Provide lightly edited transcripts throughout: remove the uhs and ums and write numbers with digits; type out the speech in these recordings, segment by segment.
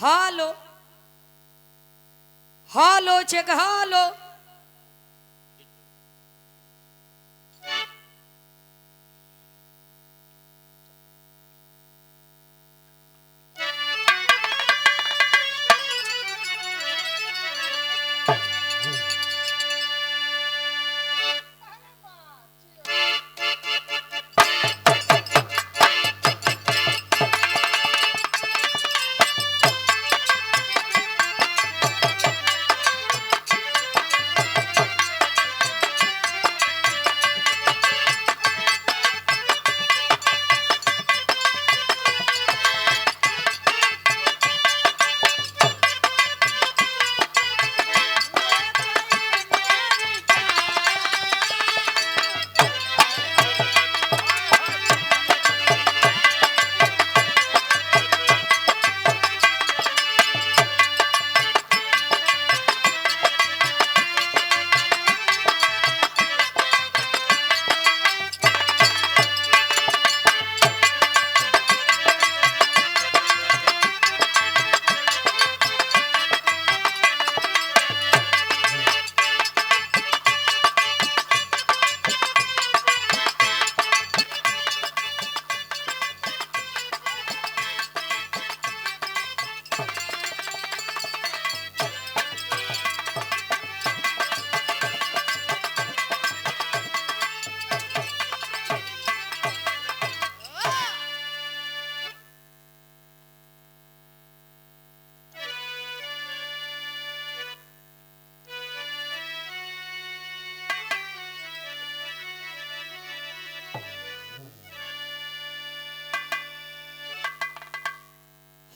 हालो हालो चेक हालो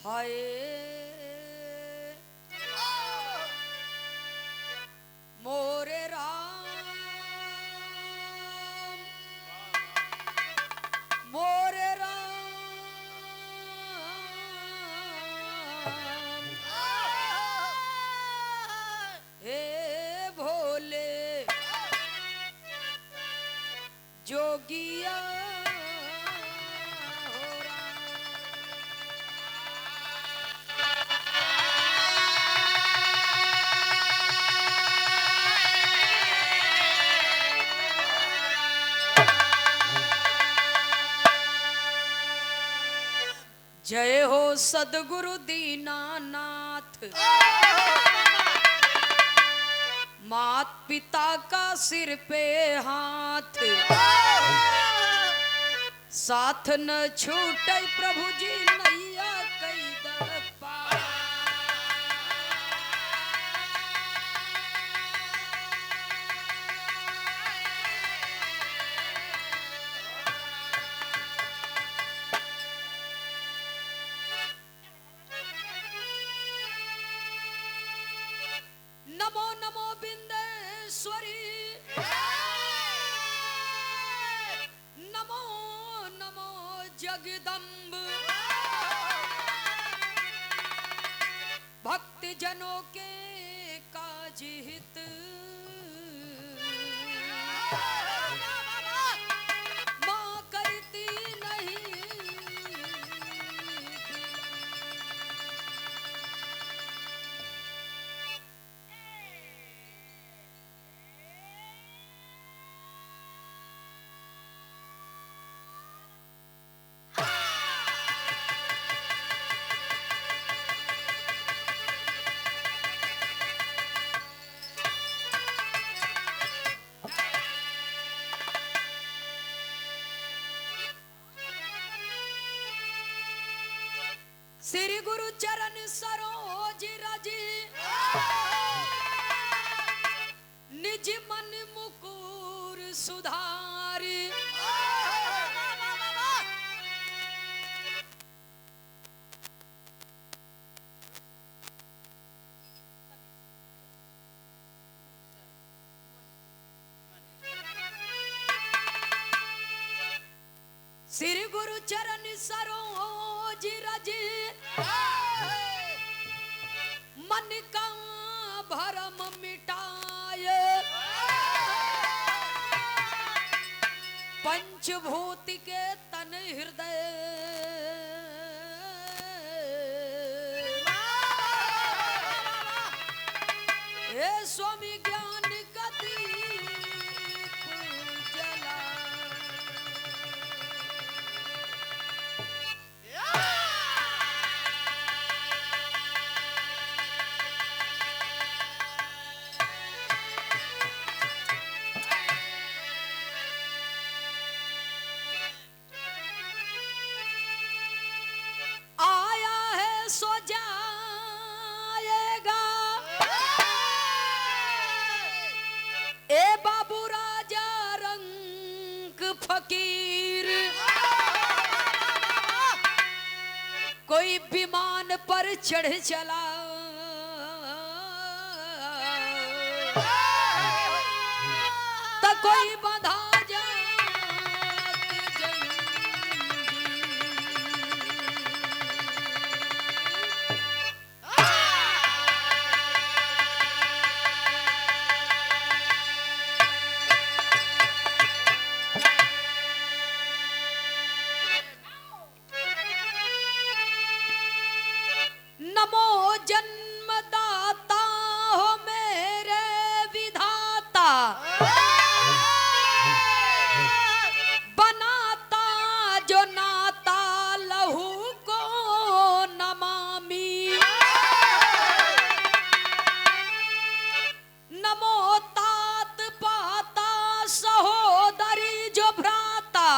हाय मोरे राम मोरे राम हे भोले जोगिया जय हो सदगुरु दीनानाथ मात पिता का सिर पे हाथ साथ न छूटे प्रभु जी नैया कई दर पार। नमो नमो बिंदेश्वरी नमो नमो जगदम्ब भक्ति जनों के काज हित मां करती नहीं श्री गुरु चरण सरोज रज निज मन मुकुर सुधारी श्री गुरु चरण सरोज रज मन का भरम मिटाए पंचभूत के तन हृदय स्वामी ज्ञान का दीप जला। आया है सो जाएगा ए बाबू राजा रंग फकीर। कोई विमान पर चढ़ चला तो कोई बंधा जन्मदाता हो मेरे विधाता। बनाता जो नाता लहू को नमामि। नमो तात पाता सहोदरी जो भ्राता।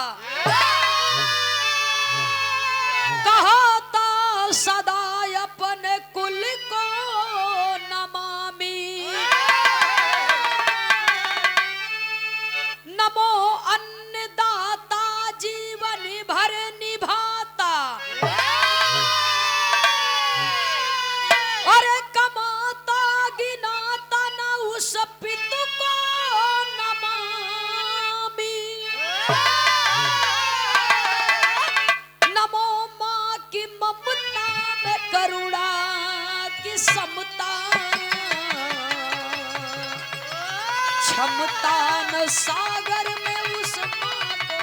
कहता सदा अपने कुल को नमामि। नमो अन्नदाता जीवन भर निभाता। अरे कमाता गिनाता न उस पितु को नमामि। नमो माँ की ममता में करुणा की समता। क्षमता न सागर में उस माँ को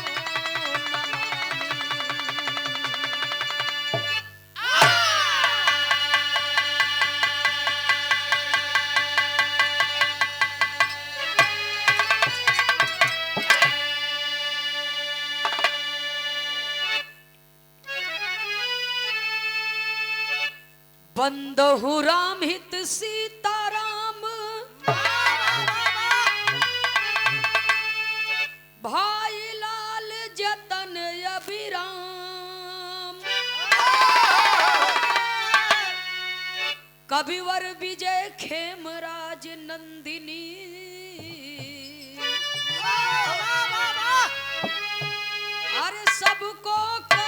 बंदहु राम हित सीताराम। भाई लाल जतन अभिराम। कविवर विजय खेमराज नंदिनी। अरे सबको कर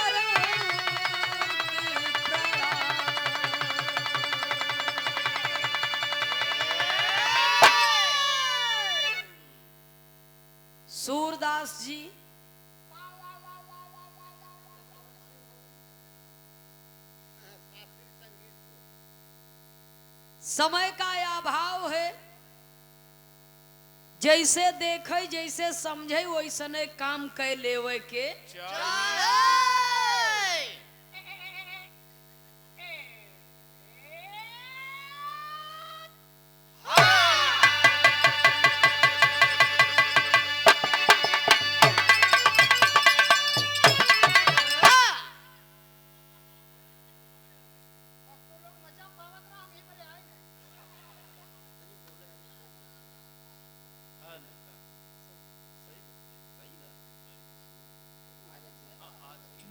सूरदास जी समय का अभाव है। जैसे देखे जैसे समझे वैसने काम कै लेवे के।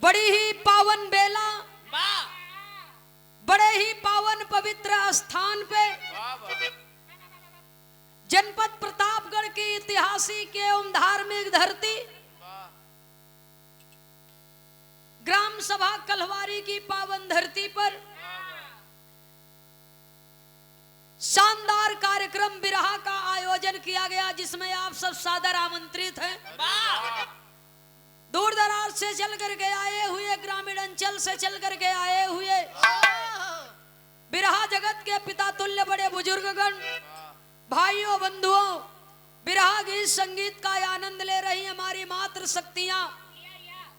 बड़ी ही पावन बेला, बड़े ही पावन पवित्र स्थान पे जनपद प्रतापगढ़ की ऐतिहासिक एवं धार्मिक धरती ग्राम सभा कलवारी की पावन धरती पर शानदार कार्यक्रम बिरहा का आयोजन किया गया, जिसमें आप सब सादर आमंत्रित हैं। दूर दराज से चल करके आए हुए, ग्रामीण अंचल से चल करके आए हुए बिरहा जगत के पिता तुल्य बड़े बुजुर्गगण, भाइयों बंधुओं, बिरहा गीत संगीत का आनंद ले रही हमारी मातृ शक्तियां,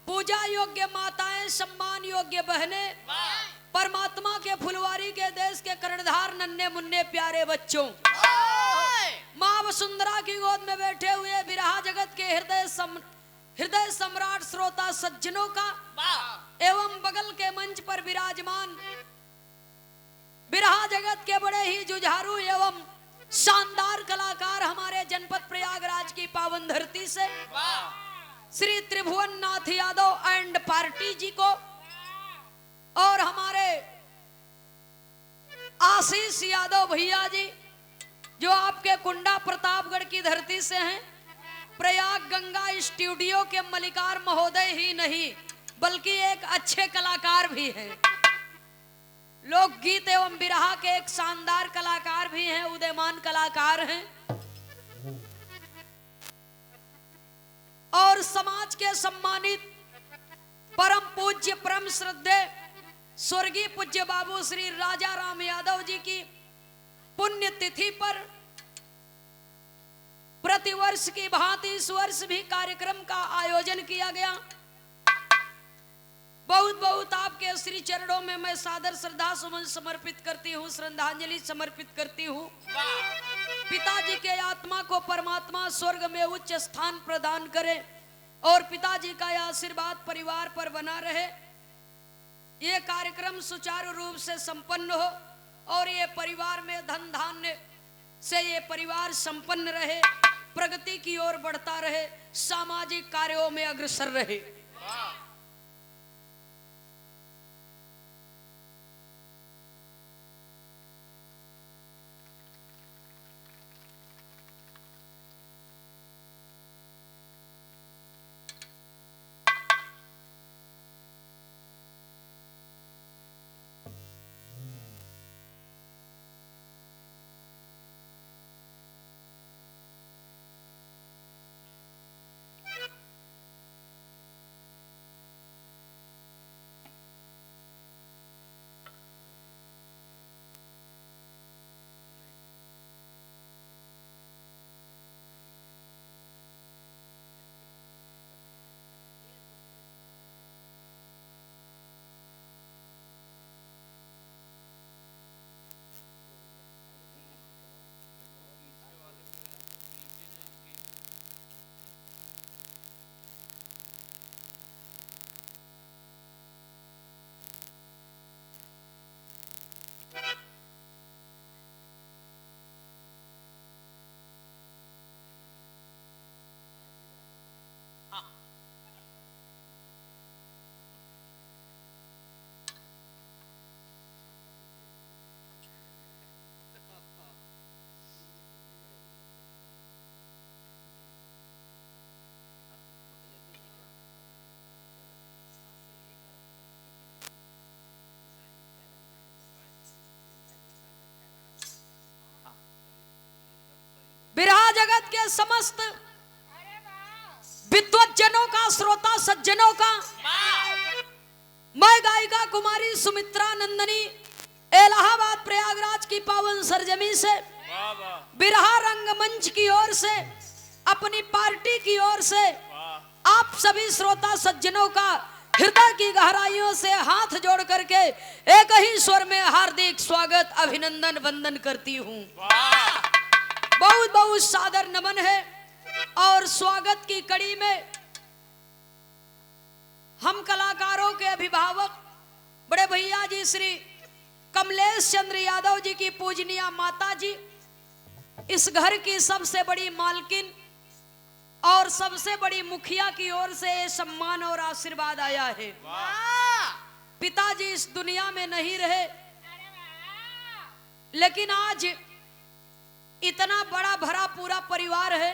पूजा योग्य माताएं, सम्मान योग्य बहनें, परमात्मा के फुलवारी के देश के कर्णधार नन्हे मुन्ने प्यारे बच्चों, माँ वसुंधरा की गोद में बैठे हुए बिरहा जगत के हृदय सम्राट श्रोता सज्जनों का एवं बगल के मंच पर विराजमान बिरहा जगत के बड़े ही जुझारू एवं शानदार कलाकार हमारे जनपद प्रयागराज की पावन धरती से श्री त्रिभुवन नाथ यादव एंड पार्टी जी को और हमारे आशीष यादव भैया जी जो आपके कुंडा प्रतापगढ़ की धरती से हैं, प्रयाग गंगा स्टूडियो के मलिकार महोदय ही नहीं बल्कि एक अच्छे कलाकार भी हैं, लोकगीत एवं बिरहा के एक शानदार कलाकार भी हैं, उदयमान कलाकार हैं और समाज के सम्मानित परम पूज्य परम श्रद्धेय स्वर्गीय पूज्य बाबू श्री राजा राम यादव जी की पुण्य तिथि पर प्रतिवर्ष की भांति इस वर्ष भी कार्यक्रम का आयोजन किया गया। बहुत बहुत आपके श्री चरणों में मैं सादर श्रद्धा सुमन समर्पित करती हूँ, श्रद्धांजलि समर्पित करती हूँ। पिताजी के आत्मा को परमात्मा स्वर्ग में उच्च स्थान प्रदान करे और पिताजी का यह आशीर्वाद परिवार पर बना रहे, ये कार्यक्रम सुचारू रूप से संपन्न हो और ये परिवार में धन धान्य से ये परिवार संपन्न रहे, प्रगति की ओर बढ़ता रहे, सामाजिक कार्यों में अग्रसर रहे। बिरहा जगत के समस्त विद्वत जनों का, श्रोता सज्जनों का मैं गायिका कुमारी सुमित्रा नंदनी इलाहाबाद प्रयागराज की पावन सरजमी से बिरहा रंगमंच की ओर से, अपनी पार्टी की ओर से आप सभी श्रोता सज्जनों का हृदय की गहराइयों से हाथ जोड़ करके एक ही स्वर में हार्दिक स्वागत अभिनंदन वंदन करती हूँ। बहुत बहुत सादर नमन है और स्वागत की कड़ी में हम कलाकारों के अभिभावक बड़े भैया जी श्री कमलेश चंद्र यादव जी की पूजनीय माता जी, इस घर की सबसे बड़ी मालकिन और सबसे बड़ी मुखिया की ओर से ये सम्मान और आशीर्वाद आया है। पिताजी इस दुनिया में नहीं रहे, लेकिन आज इतना बड़ा भरा पूरा परिवार है।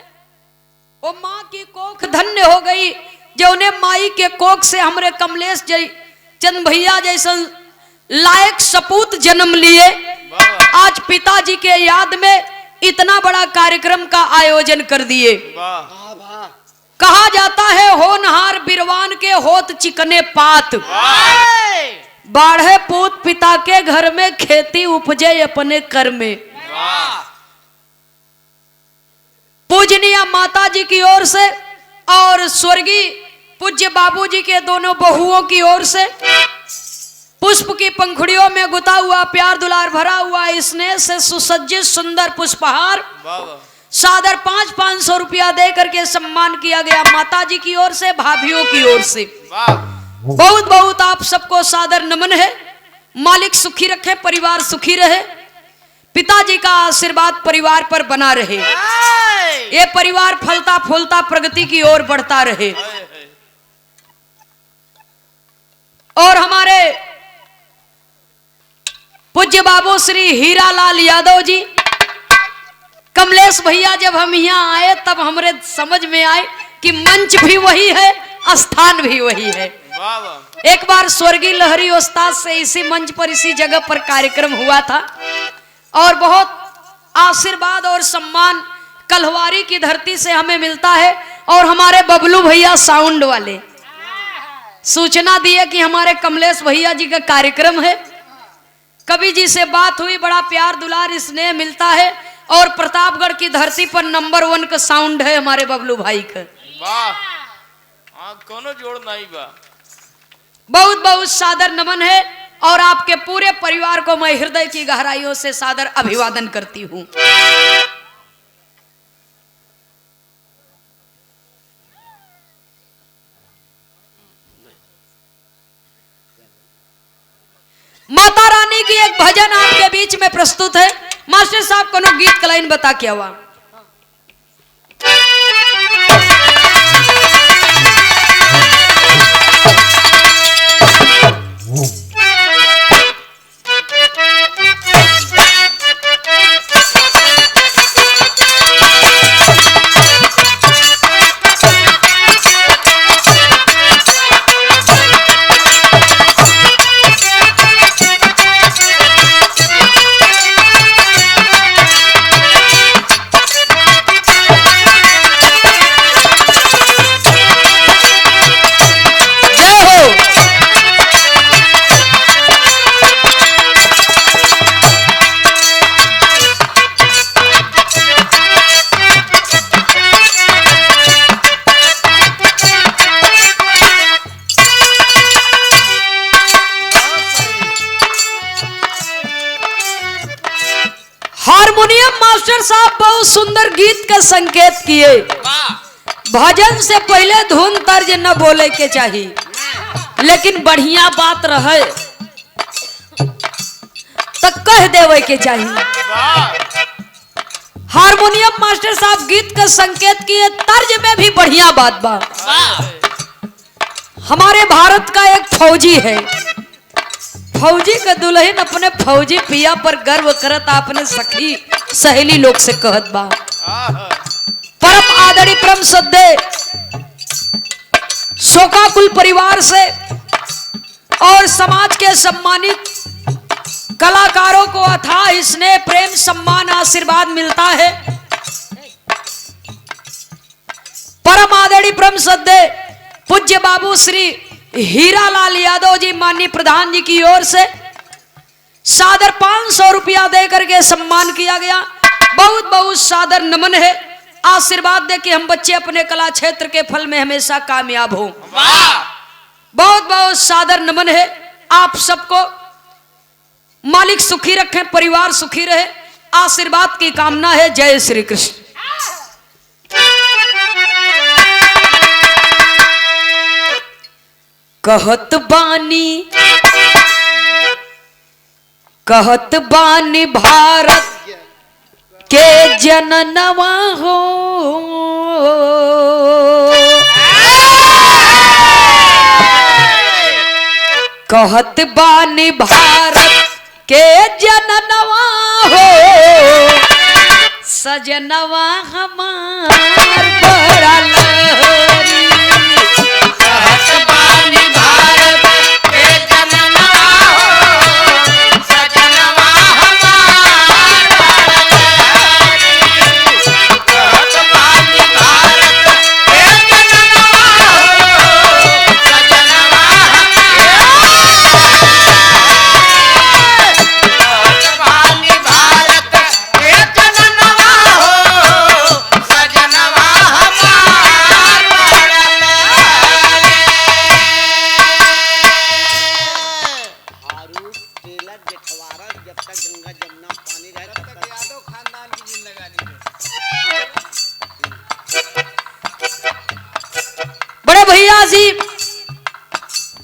वो माँ की कोख धन्य हो गई जो उन्हें माई के कोख से हमारे कमलेश चंद भैया जैसा लायक सपूत जन्म लिए। आज पिताजी के याद में इतना बड़ा कार्यक्रम का आयोजन कर दिए। कहा जाता है होनहार बिरवान के होत चिकने पात, बाढ़े पूत पिता के घर में खेती उपजे अपने कर में। पूजनीय माता जी की ओर से और स्वर्गीय पूज्य बाबूजी के दोनों बहुओं की ओर से पुष्प की पंखुड़ियों में गुथा हुआ प्यार दुलार भरा हुआ स्नेह से सुसज्जित सुंदर पुष्पहार सादर 500 रुपया दे करके सम्मान किया गया, माता जी की ओर से, भाभियों की ओर से। बहुत बहुत आप सबको सादर नमन है। मालिक सुखी रखे, परिवार सुखी रहे, पिताजी का आशीर्वाद परिवार पर बना रहे, ये परिवार फलता फूलता प्रगति की ओर बढ़ता रहे। और हमारे पूज्य बाबू श्री हीरालाल यादव जी, कमलेश भैया, जब हम यहाँ आए तब हमारे समझ में आए कि मंच भी वही है, स्थान भी वही है। एक बार स्वर्गीय लहरी उस्ताद से इसी मंच पर, इसी जगह पर कार्यक्रम हुआ था और बहुत आशीर्वाद और सम्मान कल्हवारी की धरती से हमें मिलता है। और हमारे बबलू भैया साउंड वाले सूचना दिए कि हमारे कमलेश भैया जी का कार्यक्रम है। कवि जी से बात हुई, बड़ा प्यार दुलार स्नेह मिलता है और प्रतापगढ़ की धरती पर नंबर 1 का साउंड है हमारे बबलू भाई का। वाह, कोनो जोड़ नहीं बा। बहुत बहुत सादर नमन है और आपके पूरे परिवार को मैं हृदय की गहराइयों से सादर अभिवादन करती हूं। माता रानी की एक भजन आपके बीच में प्रस्तुत है। मास्टर साहब कोनो गीत का लाइन बता क्या हुआ। हारमोनियम मास्टर साहब बहुत सुंदर गीत का संकेत किए। भजन से पहले धुन तर्ज न बोले के चाहिए, लेकिन बढ़िया बात रहे तो कह देवे के चाहिए। हारमोनियम मास्टर साहब गीत का संकेत किए, तर्ज में भी बढ़िया बात बा। हमारे भारत का एक फौजी है, फौजी का दुल्हन अपने फौजी पिया पर गर्व करत, अपने सखी सहेली लोग से कहत बा। परम आदरणीय परम श्रद्धेय शोकाकुल परिवार से और समाज के सम्मानित कलाकारों को अथाह स्नेह प्रेम सम्मान आशीर्वाद मिलता है। परम आदरणीय परम श्रद्धेय पूज्य बाबू श्री हीरालाल यादव जी माननीय प्रधान जी की ओर से सादर 500 रुपया दे करके सम्मान किया गया। बहुत बहुत सादर नमन है। आशीर्वाद दे कि हम बच्चे अपने कला क्षेत्र के फल में हमेशा कामयाब हो। बहुत बहुत सादर नमन है। आप सबको मालिक सुखी रखें, परिवार सुखी रहे, आशीर्वाद की कामना है। जय श्री कृष्ण। कहत बानी भारत के जननवा हो, कहत बानी भारत के जननवा हो, सजनवा हमार बड़ा लहरी। कहत बानी भारत के जननवा हो, सजनवा हमार बड़ा लहरी। कहत बानी भारत के जननवा हो, सजनवा हमार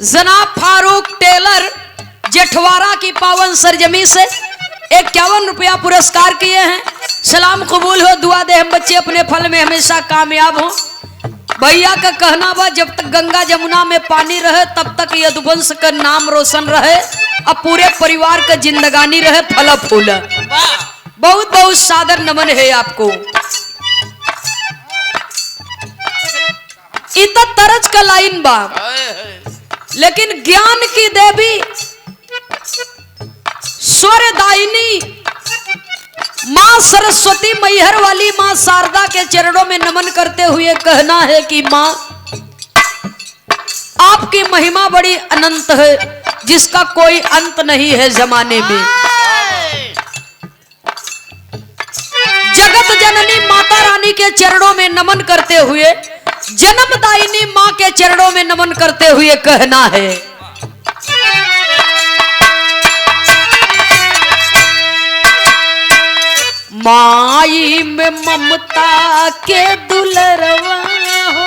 जनाब फारूक टेलर जेठवारा की पावन सरजमी से 51 रुपया पुरस्कार किए हैं। सलाम कबूल हो, दुआ दे हम बच्चे अपने फल में हमेशा कामयाब हो। भैया का कहना बा जब तक गंगा जमुना में पानी रहे तब तक यदुवंश का नाम रोशन रहे, अब पूरे परिवार का जिंदगानी रहे फल फूल। बहुत बहुत सादर नमन है आपको। इतना तरज का लाइन बा, लेकिन ज्ञान की देवी स्वरदायिनी माँ सरस्वती मैहर वाली माँ शारदा के चरणों में नमन करते हुए कहना है कि माँ आपकी महिमा बड़ी अनंत है, जिसका कोई अंत नहीं है जमाने में। जगत जननी माता रानी के चरणों में नमन करते हुए, जन्मदायिनी माँ के चरणों में नमन करते हुए कहना है, माई में ममता के दुलरवा हो,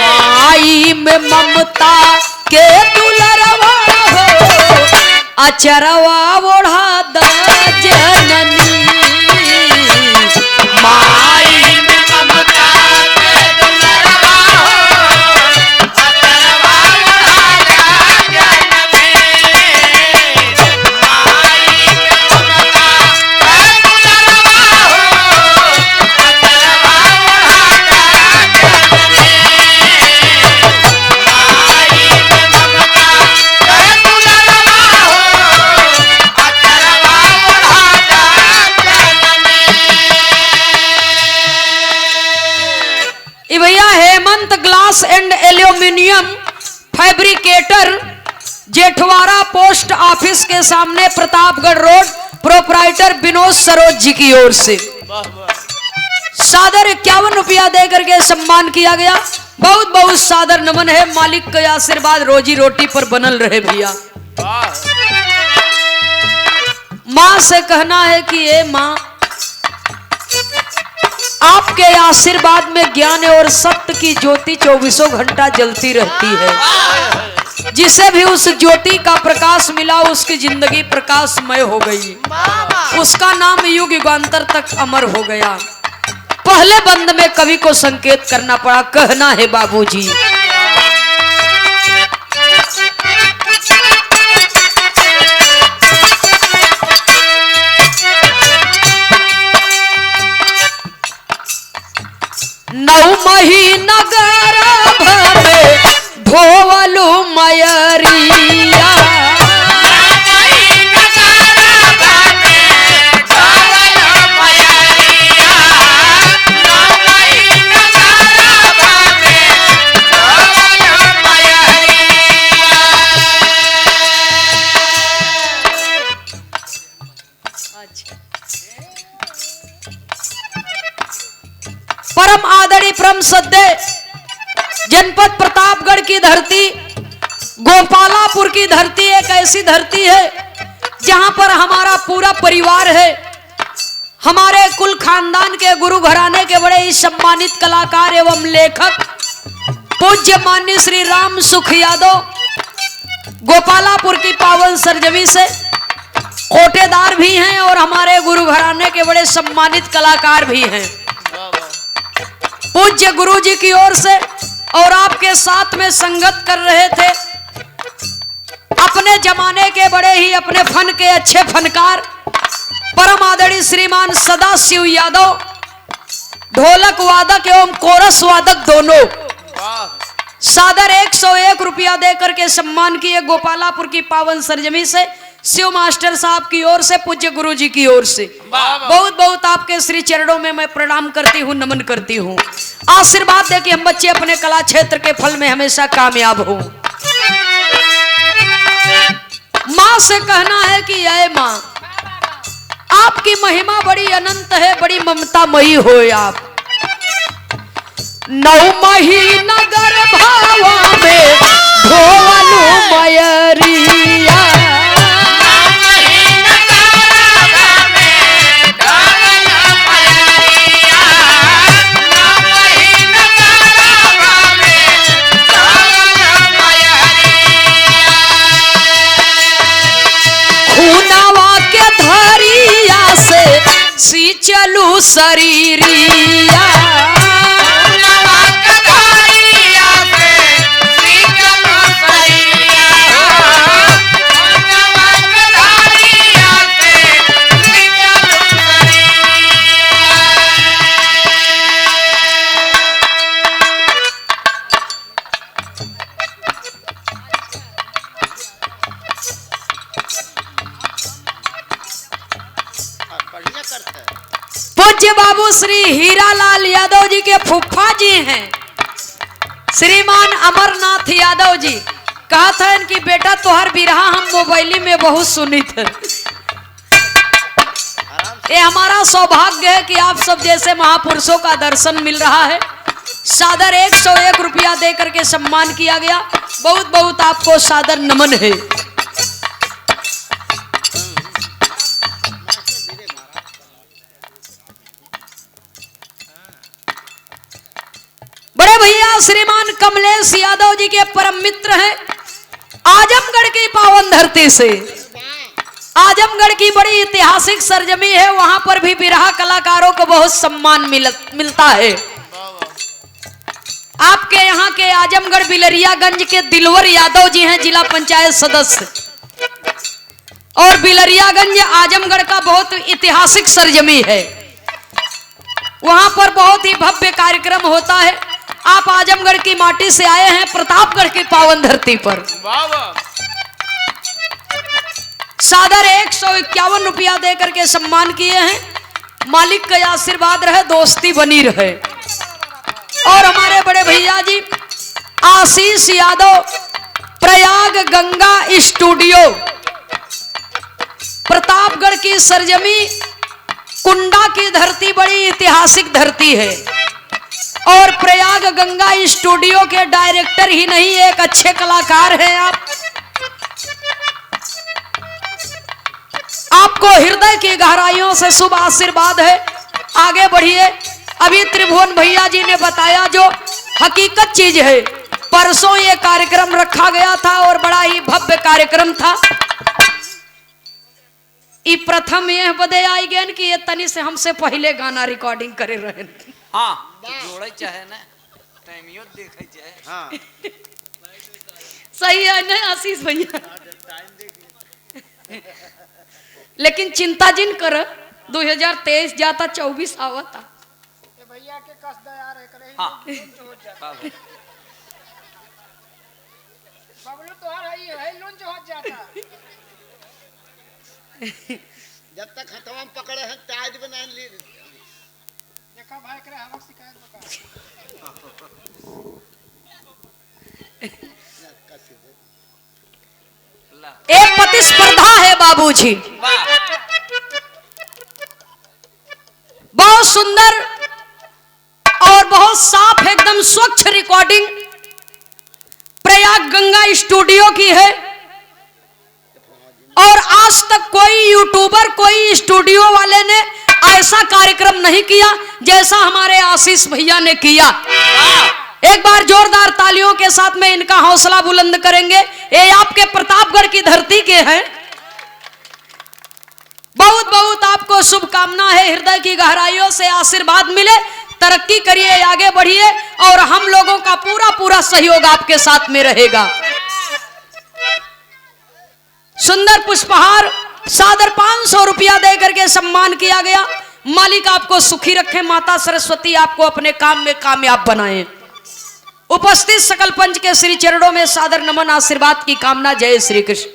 माई में ममता के दुलरवा हो, अचरवा ओढ़ा द जननी, माई में ममता के दुलरवा हो, अचरवा ओढ़ा द जननी, माई में ममता के दुलरवा हो, अचरवा ओढ़ा द जननी, माई में ममता के दुलरवा हो, अचरवा ओढ़ा द जननी। भैया Hemant glass and aluminium fabricator Jethwara post office के सामने प्रतापगढ़ रोड, प्रोपराइटर विनोद सरोज जी की ओर से सादर 51 रुपया देकर के सम्मान किया गया। बहुत बहुत सादर नमन है। मालिक का आशीर्वाद रोजी रोटी पर बनल रहे भैया। माँ से कहना है कि ये माँ आपके आशीर्वाद में ज्ञान और सत्य की ज्योति 24 घंटा जलती रहती है। जिसे भी उस ज्योति का प्रकाश मिला उसकी जिंदगी प्रकाशमय हो गई, उसका नाम युग युगांतर तक अमर हो गया। पहले बंद में कवि को संकेत करना पड़ा, कहना है बाबूजी, नौ महीना गर्भ में धोवलू मयरिया, परम आदरणीय परम सद्य जनपद प्रतापगढ़ की धरती, गोपालापुर की धरती एक ऐसी धरती है जहां पर हमारा पूरा परिवार है। हमारे कुल खानदान के गुरु घराने के बड़े ही सम्मानित कलाकार एवं लेखक पूज्य मान्य श्री राम सुख यादव गोपालापुर की पावन सरजमी से कोटेदार भी हैं और हमारे गुरु घराने के बड़े सम्मानित कलाकार भी हैं। पूज्य गुरु जी की ओर से और आपके साथ में संगत कर रहे थे अपने जमाने के बड़े ही अपने फन के अच्छे फनकार परम आदरणीय श्रीमान सदाशिव यादव, ढोलक वादक एवं कोरस वादक दोनों, सादर 101 रुपया देकर के सम्मान किए गोपालापुर की पावन सरजमी से शिव मास्टर साहब की ओर से, पूज्य गुरु जी की ओर से बहुत बहुत आपके श्री चरणों में मैं प्रणाम करती हूँ, नमन करती हूँ। आशीर्वाद दे कि हम बच्चे अपने कला क्षेत्र के फल में हमेशा कामयाब हो। माँ से कहना है कि अय माँ आपकी महिमा बड़ी अनंत है, बड़ी ममतामयी हो आप। 9 महीना गर्भावा में धोवलू मयरिया, शरीरिया। पूज्य बाबू श्री हीरालाल यादव जी के फुफ्फा जी हैं श्रीमान अमरनाथ यादव जी। कहा था इनकी बेटा तोहर बिरहा हम मोबाइली में बहुत सुनी थे। ये हमारा सौभाग्य है कि आप सब जैसे महापुरुषों का दर्शन मिल रहा है। सादर 101 रुपया दे करके सम्मान किया गया। बहुत बहुत आपको सादर नमन है। बड़े भैया श्रीमान कमलेश यादव जी के परम मित्र हैं। आजमगढ़ की पावन धरती से, आजमगढ़ की बड़ी ऐतिहासिक सरजमी है। वहां पर भी बिरहा कलाकारों को बहुत सम्मान मिलता है। आपके यहाँ के आजमगढ़ बिलरियागंज के दिलवर यादव जी हैं जिला पंचायत सदस्य। और बिलरियागंज आजमगढ़ का बहुत ऐतिहासिक सरजमी है। वहां पर बहुत ही भव्य कार्यक्रम होता है। आप आजमगढ़ की माटी से आए हैं प्रतापगढ़ की पावन धरती पर। सादर 151 रुपया दे करके सम्मान किए हैं। मालिक का आशीर्वाद रहे, दोस्ती बनी रहे। और हमारे बड़े भैया जी आशीष यादव प्रयाग गंगा स्टूडियो प्रतापगढ़ की सरजमी कुंडा की धरती बड़ी ऐतिहासिक धरती है। और प्रयाग गंगा स्टूडियो के डायरेक्टर ही नहीं एक अच्छे कलाकार हैं आप। आपको हृदय की गहराइयों से शुभ आशीर्वाद है। आगे बढ़िए। अभी त्रिभुवन भैया जी ने बताया जो हकीकत चीज है। परसों ये कार्यक्रम रखा गया था और बड़ा ही भव्य कार्यक्रम था। ई प्रथम ये बदे आई गए कि ये तनी से हमसे पहले गाना रिकॉर्डिंग करे रहे। हाँ जोड़े चाहे ना टाइमियो देखे चाहे। हाँ सही है ना आशीष भैया। लेकिन चिंता जिन कर 2023 जाता 24 आवता भैया के कस दयार है करे। हाँ बबलू तो है लुंज हो जाता। जब तक हथवा में पकड़े हैं ताज बना ली। देखा भाई करे हम शिकायत बता। एक प्रतिस्पर्धा है बाबूजी। बहुत सुंदर और बहुत साफ एकदम स्वच्छ रिकॉर्डिंग प्रयाग गंगा स्टूडियो की है। और आज तक कोई यूट्यूबर कोई स्टूडियो वाले ने ऐसा कार्यक्रम नहीं किया जैसा हमारे आशीष भैया ने किया। एक बार जोरदार तालियों के साथ में इनका हौसला बुलंद करेंगे। ये आपके प्रतापगढ़ की धरती के हैं। बहुत बहुत आपको शुभकामना है। हृदय की गहराइयों से आशीर्वाद मिले, तरक्की करिए, आगे बढ़िए। और हम लोगों का पूरा पूरा सहयोग आपके साथ में रहेगा। सुंदर पुष्पहार सादर 500 रुपया दे करके सम्मान किया गया। मालिक आपको सुखी रखे, माता सरस्वती आपको अपने काम में कामयाब बनाए। उपस्थित सकल पंच के श्री चरणों में सादर नमन, आशीर्वाद की कामना। जय श्री कृष्ण।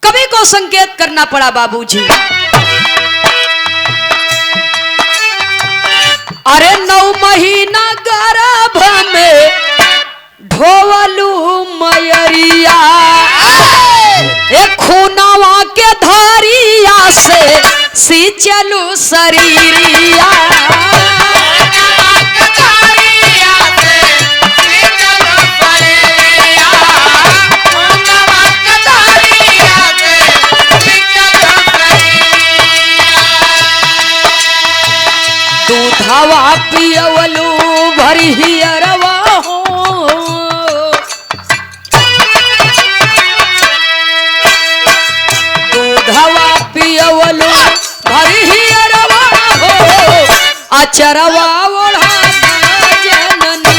कवि को संकेत करना पड़ा बाबूजी। अरे 9 महीना गर्भ में ढोवलू मयरिया, एक खूनवा के धारिया से सिंचलू शरीरिया। दूधवा पियवलू भरी हियरवा हो, दूधवा पियवलू अचरवा ओढ़ा जननी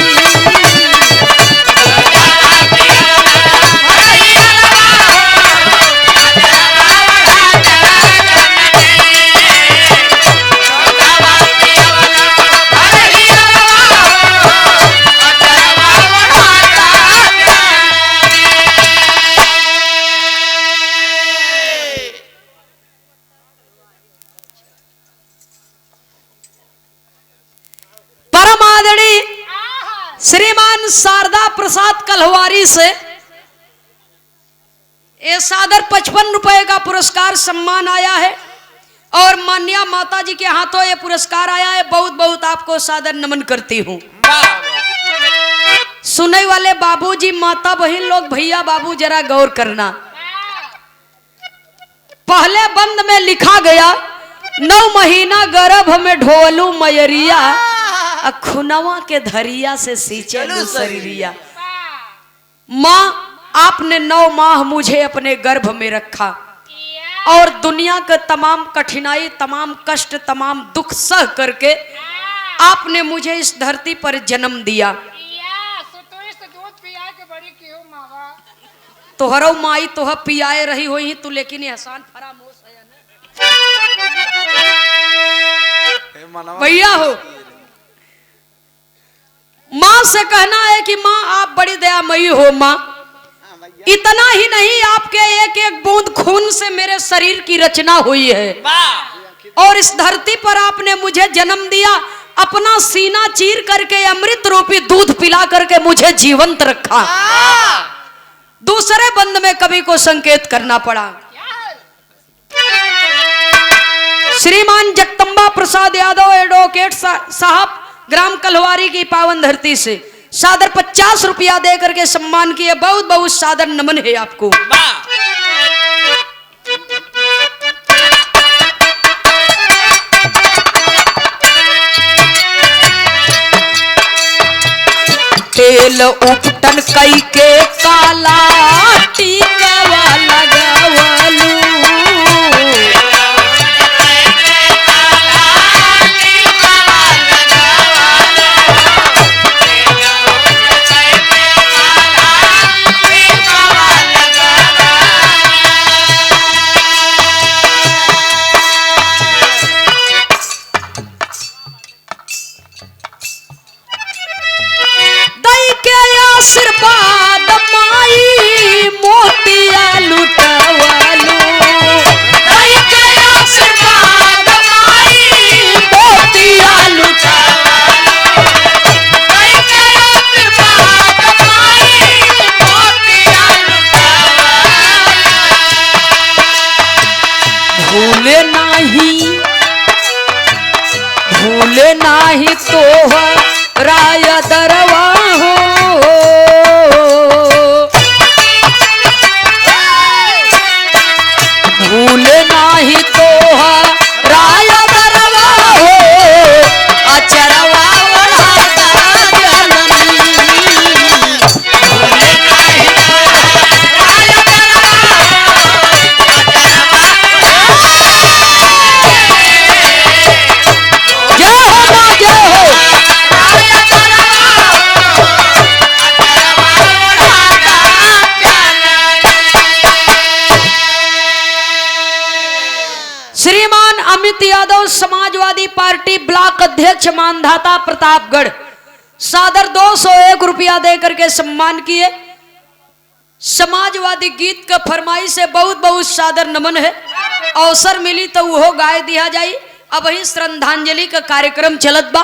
श्रीमान शारदा प्रसाद कलहवारी से ये सादर 55 रुपए का पुरस्कार सम्मान आया है और मान्या माता जी के हाथों ये पुरस्कार आया है। बहुत बहुत आपको सादर नमन करती हूँ। सुनने वाले बाबूजी, माता बहन लोग, भैया बाबू जरा गौर करना। पहले बंद में लिखा गया 9 महीना गर्भ में ढोलू मयरिया, खुनवा के धरिया से सींचे शरीरिया। माँ, आपने 9 माह मुझे अपने गर्भ में रखा और दुनिया के तमाम कठिनाई, तमाम कष्ट, तमाम दुख सह करके आपने मुझे इस धरती पर जन्म दिया। तोहरो माई तोह पियाए रही हुई तू, लेकिन एहसान फरामोश है ना भैया हो। माँ से कहना है कि माँ आप बड़ी दयामयी हो। माँ, इतना ही नहीं, आपके एक एक बूंद खून से मेरे शरीर की रचना हुई है और इस धरती पर आपने मुझे जन्म दिया। अपना सीना चीर करके अमृत रूपी दूध पिला करके मुझे जीवंत रखा। दूसरे बंद में कवि को संकेत करना पड़ा। श्रीमान जगदम्बा प्रसाद यादव एडवोकेट साहब, ग्राम कलहवारी की पावन धरती से सादर 50 रुपया दे करके सम्मान किए। बहुत बहुत सादर नमन है आपको। तेल उपटन कई के काला टीकावा लगावलू, आशीर्वाद माई मोतिया लुटवलू, आशीर्वाद माई मोतिया लुटवलू, आशीर्वाद माई मोतिया लुटवलू। भूले नाही तो राय दरवा हो, भूले नाही तो राय दरवा हो, अचरवा ओढ़ा जननी, भूले नाही तो राय श्रीमान अमित यादव समाजवादी पार्टी ब्लॉक अध्यक्ष मानधाता प्रतापगढ़ सादर 201 रुपया देकर के सम्मान किए। समाजवादी गीत का फरमाइश से बहुत बहुत सादर नमन है। अवसर मिली तो वो गाय दिया जाई। अब ही श्रद्धांजलि का कार्यक्रम चलत बा।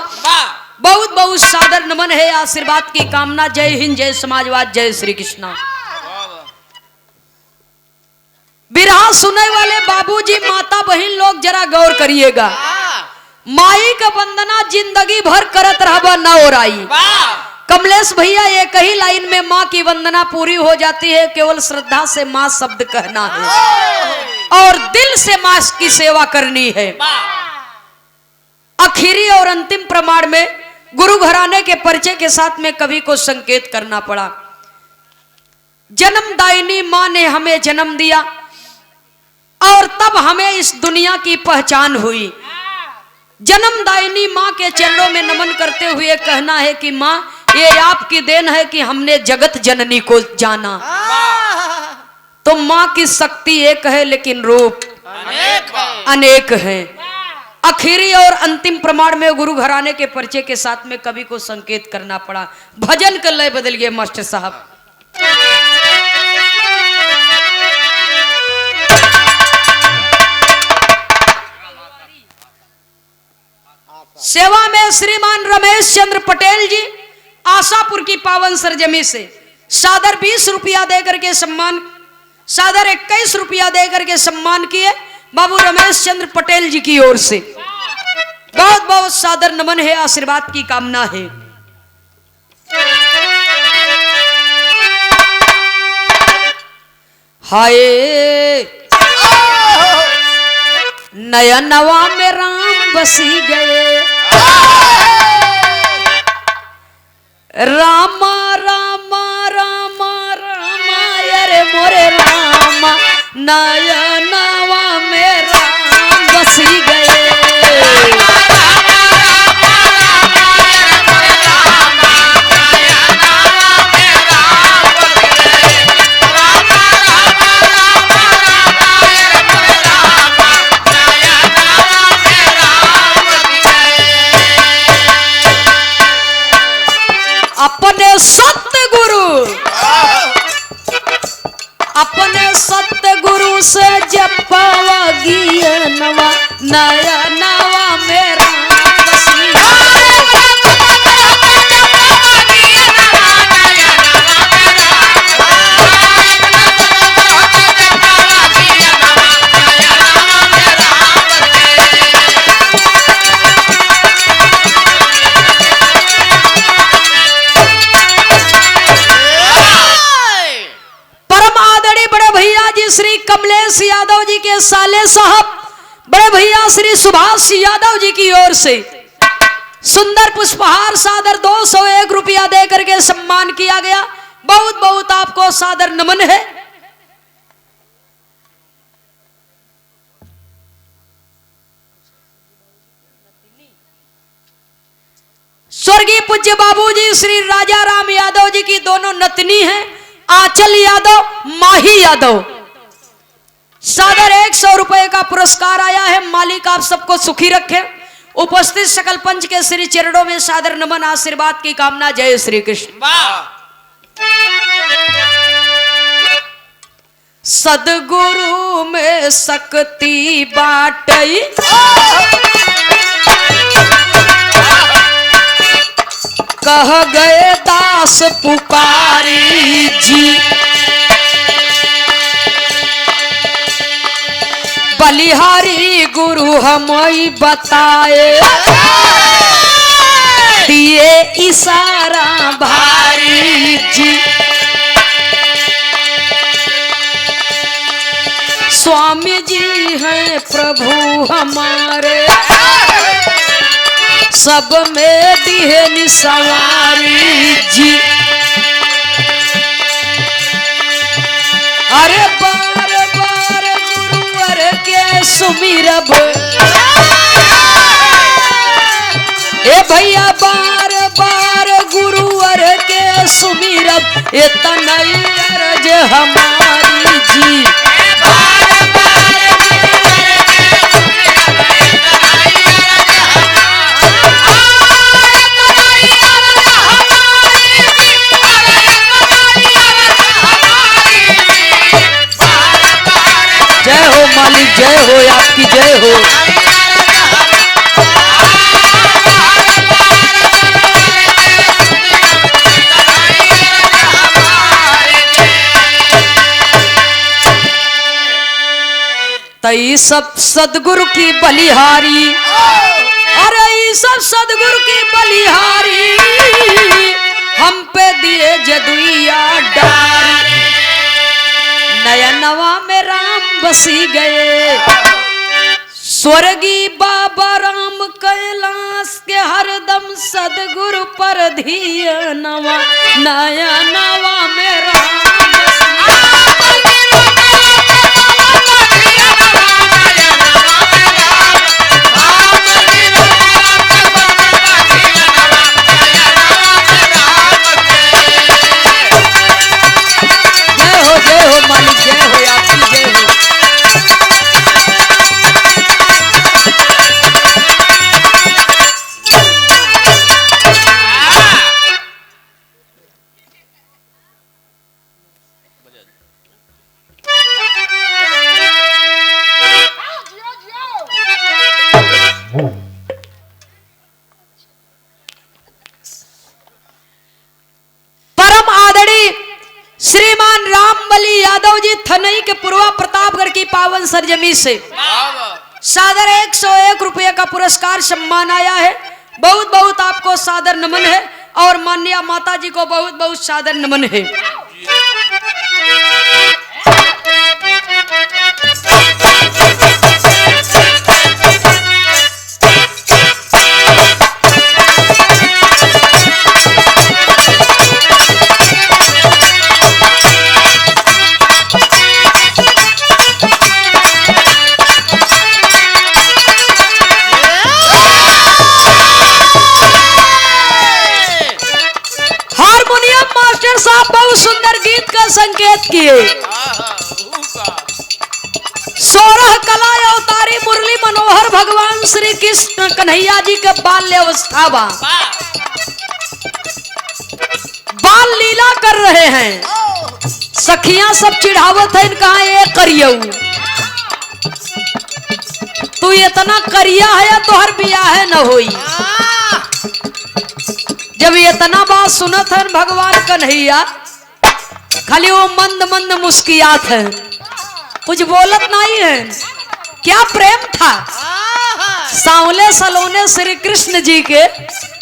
बहुत बहुत सादर नमन है, आशीर्वाद की कामना। जय हिंद, जय समाजवाद, जय श्री कृष्णा। बिरहा सुनने वाले बाबूजी, माता बहन लोग जरा गौर करिएगा। माई का वंदना जिंदगी भर करत रहबा न ओराई। कमलेश भैया एक ही लाइन में माँ की वंदना पूरी हो जाती है। केवल श्रद्धा से माँ शब्द कहना है और दिल से माँ की सेवा करनी है। आखिरी और अंतिम प्रमाण में गुरु घराने के परिचय के साथ में कवि को संकेत करना पड़ा। जन्मदायिनी माँ ने हमें जन्म दिया और तब हमें इस दुनिया की पहचान हुई। जन्मदायिनी माँ के चरणों में नमन करते हुए कहना है कि माँ, ये आपकी देन है कि हमने जगत जननी को जाना। तो माँ की शक्ति एक है लेकिन रूप अनेक है। आखिरी और अंतिम प्रमाण में गुरु घराने के परिचय के साथ में कवि को संकेत करना पड़ा। भजन का लय बदल गया मास्टर साहब। सेवा में श्रीमान रमेश चंद्र पटेल जी आशापुर की पावन सरजमी से सादर 20 रुपया देकर के सम्मान, सादर 21 रुपया देकर के सम्मान किए बाबू रमेश चंद्र पटेल जी की ओर से बहुत बहुत सादर नमन है, आशीर्वाद की कामना है। हाय नयनवा में राम बसी गए, रामा रामा रामा रामा अरे मोरे रामा, नयनवा में राम बसी गए। अपने सतगुरु से जपवा गियनवा, नया नवा मेरा बसी श्री कमलेश यादव जी के साले साहब बड़े भैया श्री सुभाष यादव जी की ओर से सुंदर पुष्पहार सादर 201 रुपया देकर के सम्मान किया गया। बहुत बहुत आपको सादर नमन है। स्वर्गीय पूज्य बाबूजी श्री राजा राम यादव जी की दोनों नतनी हैं, आंचल यादव माही यादव। सादर 100 रुपए का पुरस्कार आया है। मालिक आप सबको सुखी रखे। उपस्थित सकल पंच के श्री चरणों में सादर नमन, आशीर्वाद की कामना। जय श्री कृष्ण। सदगुरु में शक्ति बाटई, कह गए दास पुकारी जी, बलिहारी गुरु हमें बताए, दिए इशारा भारी जी। स्वामी जी हैं प्रभु हमारे, सब में दिए निसवारी जी। अरे बार बार गुरुवर के सुमिरब, ए भैया बार बार गुरुवर के सुमिरब, इतना अर्ज हमारी जी। जय हो मालिक, जय हो, आपकी जय हो। तई सब सदगुरु की बलिहारी, अरे सब सदगुरु की बलिहारी, हम पे दिए जदुइया डारी, नयनवा में राम बसी गए। स्वर्गीय बाबा राम कैलाश के हरदम सदगुरु पर धियनवा, नयनवा में राम बसी गए। के पूर्वा प्रतापगढ़ की पावन सरजमी से सादर 101 रुपये का पुरस्कार सम्मान आया है। बहुत बहुत आपको सादर नमन है और माननीय माता जी को बहुत बहुत सादर नमन है। हारमोनियम मास्टर साहब बहुत सुंदर गीत का संकेत किए। सोरह कला अवतारी मुरली मनोहर भगवान श्री कृष्ण कन्हैया जी के बाल्य अवस्था बाल लीला कर रहे हैं। सखियां सब चिढ़ावत है, कहा ये करियऊ तू इतना करिया है तो हर बियाह न होई। जब इतना बात सुनत है भगवान कन्हैया खाली वो मंद मंद मुस्कियात है, कुछ बोलत नहीं है। क्या प्रेम था सांवले सलोने श्री कृष्ण जी के।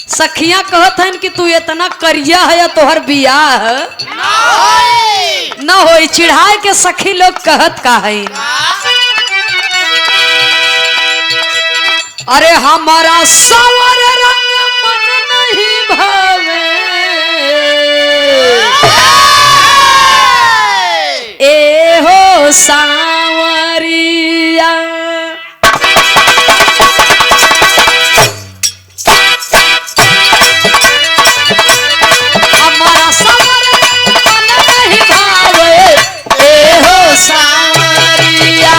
सखियां कहत हैं कि तू इतना करिया है तो हर बियाह न होई। चिढ़ाए के सखी लोग कहत का है, अरे हमारा सावर रंग मन नहीं भावे, ए हो सांवरिया। हमारा सावर रंग मन नहीं भावे, ए हो सांवरिया।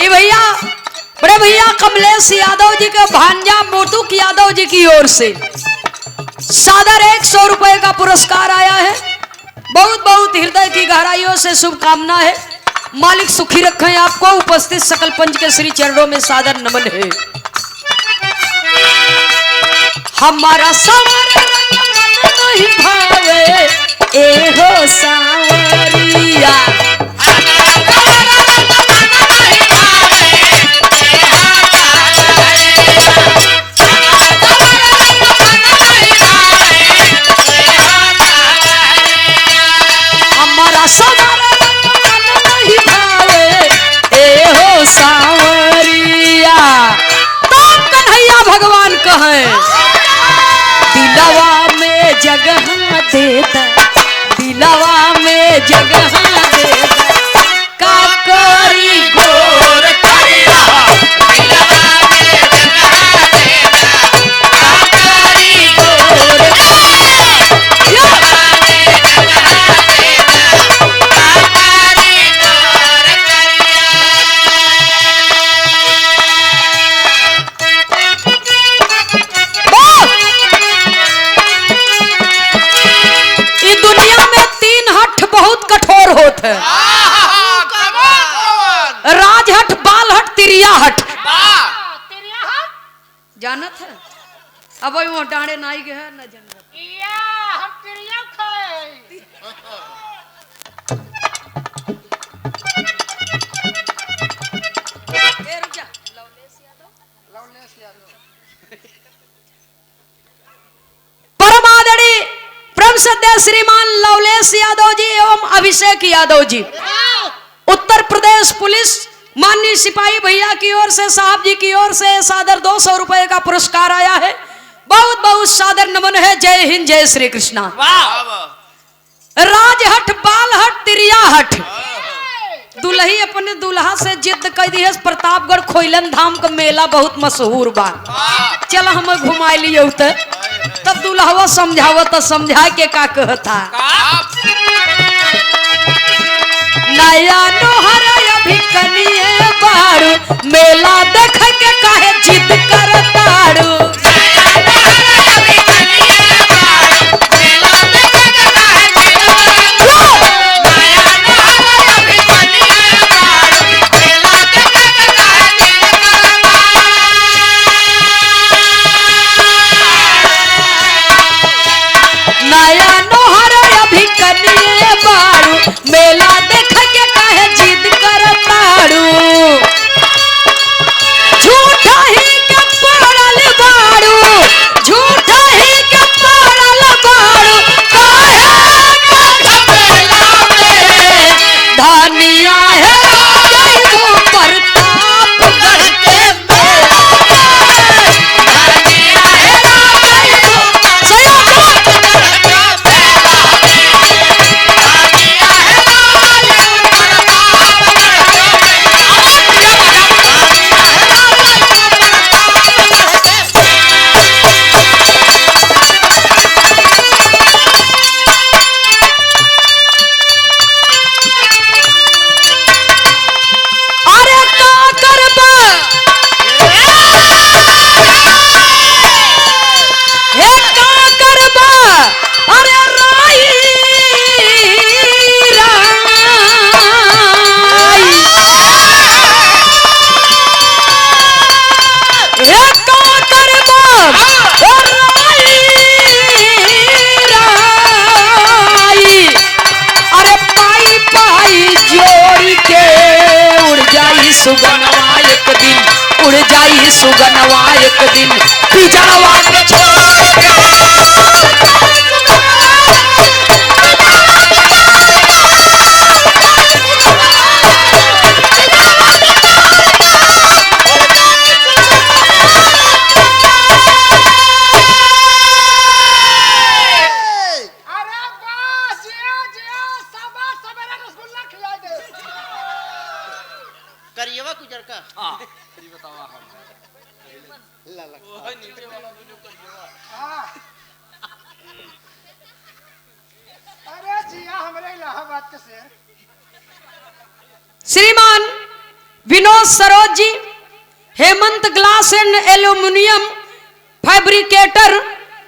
भैया बड़े भैया कमलेश यादव जी के भांजा मोटूक यादव जी की ओर से सादर 100 रुपए का पुरस्कार आया है। बहुत बहुत हृदय की गहराइयों से शुभकामना है। मालिक सुखी रखें आपको। उपस्थित सकल पंच के श्री चरणों में सादर नमन है। हमारा सावर रंग मन नहीं भावे, ए हो सांवरिया। हमारा सावर रंग मन नहीं भावे, ए हो सांवरिया। तो कन्हैया भगवान कहें दिलवा में जगह देता, दिलवा में जगह देता, का करी गोर करिया। दिलवा में जगह देता, का करी गोर करिया। दिलवा में जगह देता, का करी गोर करिया। इस दुनिया में 3 हठ बहुत कठोर होत है। राजहट, बालहट, तिरिया हट। जानत है अब वो डांडे नाई के है न जनत। हम क्रिया खाए। रुक जा। लवलेश यादव। परम आदरणीय परम सद्य श्रीमान लवलेश यादव जी एवं अभिषेक यादव जी, उत्तर प्रदेश पुलिस माननीय सिपाही भैया की ओर से, साहब जी की ओर से सादर 200 रुपए का पुरस्कार आया है। बहुत बहुत सादर नमन है। जय हिंद, जय श्री कृष्णा। राजहट, बालहट, तिरिया हट। दुल्ही अपने दुल्हा से जिद कर दी है। प्रतापगढ़ खोइलन धाम का मेला बहुत मशहूर बा, चल हम घुमा लियो। तब दुल्हवा समझाव तो समझा के का कहता, नया नोहर अभी कनिए बार बाड़ू मेला देख के काहे जिद करताड़ू नया नोहर अभी कनिए बाड़ू मेला देख के काहे जिद करताड़ू झूठा ही के पड़ल बाड़ू झूठा ही के पड़ल बाड़ू काहे मेला में धनिया है जइबू प्रतापगढ़ के मेला धनिया है जइबू अरे का करबा हे का करबा अरे राई राई हे का करबा ओ राई राई अरे पाई पाई जोड़ के उड़ जाई सुगनवा एक दिन उड़ जाई सुगनवा एक दिन पिजड़वा के छोड़ के अरे बस जिया जिया सबा सवेरा रसगुल्ला खिला दे। करिएवा गुजर का हाँ ये बतावा हम ला ला वो नीचे वाला वीडियो करिएगा हाँ। अरे जिया हमरे इलाहाबाद के शेर। श्रीमान Vinod Saroj ji Hemant glass and aluminium fabricator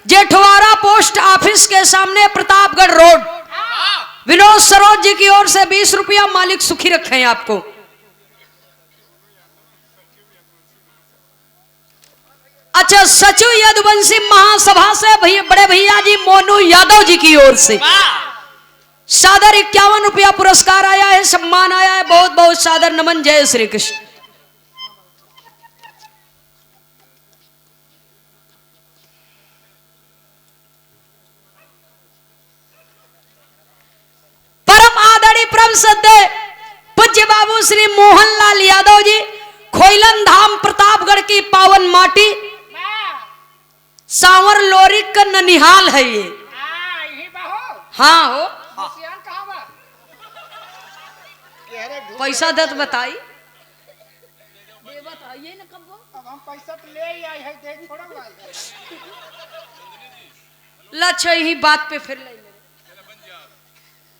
Jethwara post office के सामने प्रतापगढ़ रोड विनोद सरोज जी की ओर से 20 रुपया मालिक सुखी रखे हैं आपको। अच्छा सचिव यदुवंशी महासभा से बड़े भैया जी मोनू यादव जी की ओर से सादर 51 रुपया पुरस्कार आया है सम्मान आया है बहुत बहुत सादर नमन जय श्री कृष्ण। परम आदरणीय परम सद्य पूज्य बाबू श्री मोहनलाल यादव जी खोइलन धाम प्रतापगढ़ की पावन माटी सांवर लोरी का ननिहाल है ये। यही बाहो हाँ हो मुसियान कहाँ बा? पैसा दत बताई अब हम पैसा तो ले ही आई है दे छोड़ा हुआ है। लच्छा ही बात पे फिर ले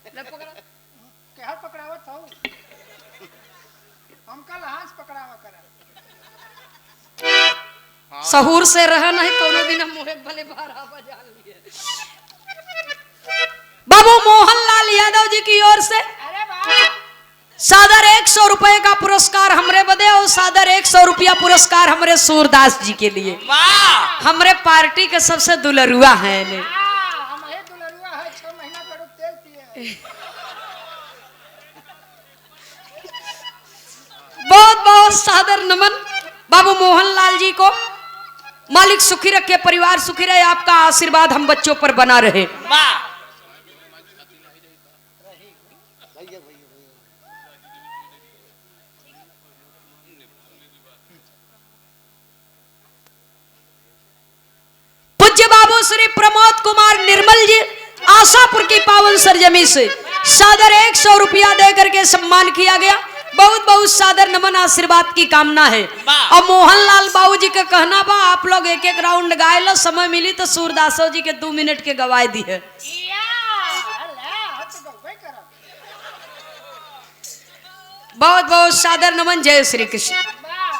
केहर पकड़ावत हो हम कल हाथ पकड़ावा करा। सहूर से रह नहीं कोनो दिन हम मोहे भले बारह बजा लिए। बाबू मोहनलाल यादव जी की ओर से अरे वाह सादर 100 रुपए का पुरस्कार हमरे बदे और सादर 100 रुपया पुरस्कार हमरे सूरदास जी के लिए। वाह हमरे पार्टी के सबसे दुलरुआ हैं ने। हम हे दुलरुआ है 6 महीना करू तेल पिए। बहुत बहुत सादर नमन बाबू मोहनलाल जी को। मालिक सुखी रखे परिवार सुखी रहे आपका आशीर्वाद हम बच्चों पर बना रहे। वाह पूज्य बाबू श्री प्रमोद कुमार निर्मल जी आशापुर की पावन सरजमी से सादर 100 रुपया दे करके सम्मान किया गया। बहुत बहुत सादर नमन आशीर्वाद की कामना है। और मोहनलाल बाबू जी का कहना बा आप लोग एक एक राउंड गाए लो समय मिली तो सूरदासो जी के 2 मिनट के गवाए दी है। बहुत बहुत सादर नमन। जय श्री कृष्ण। वाह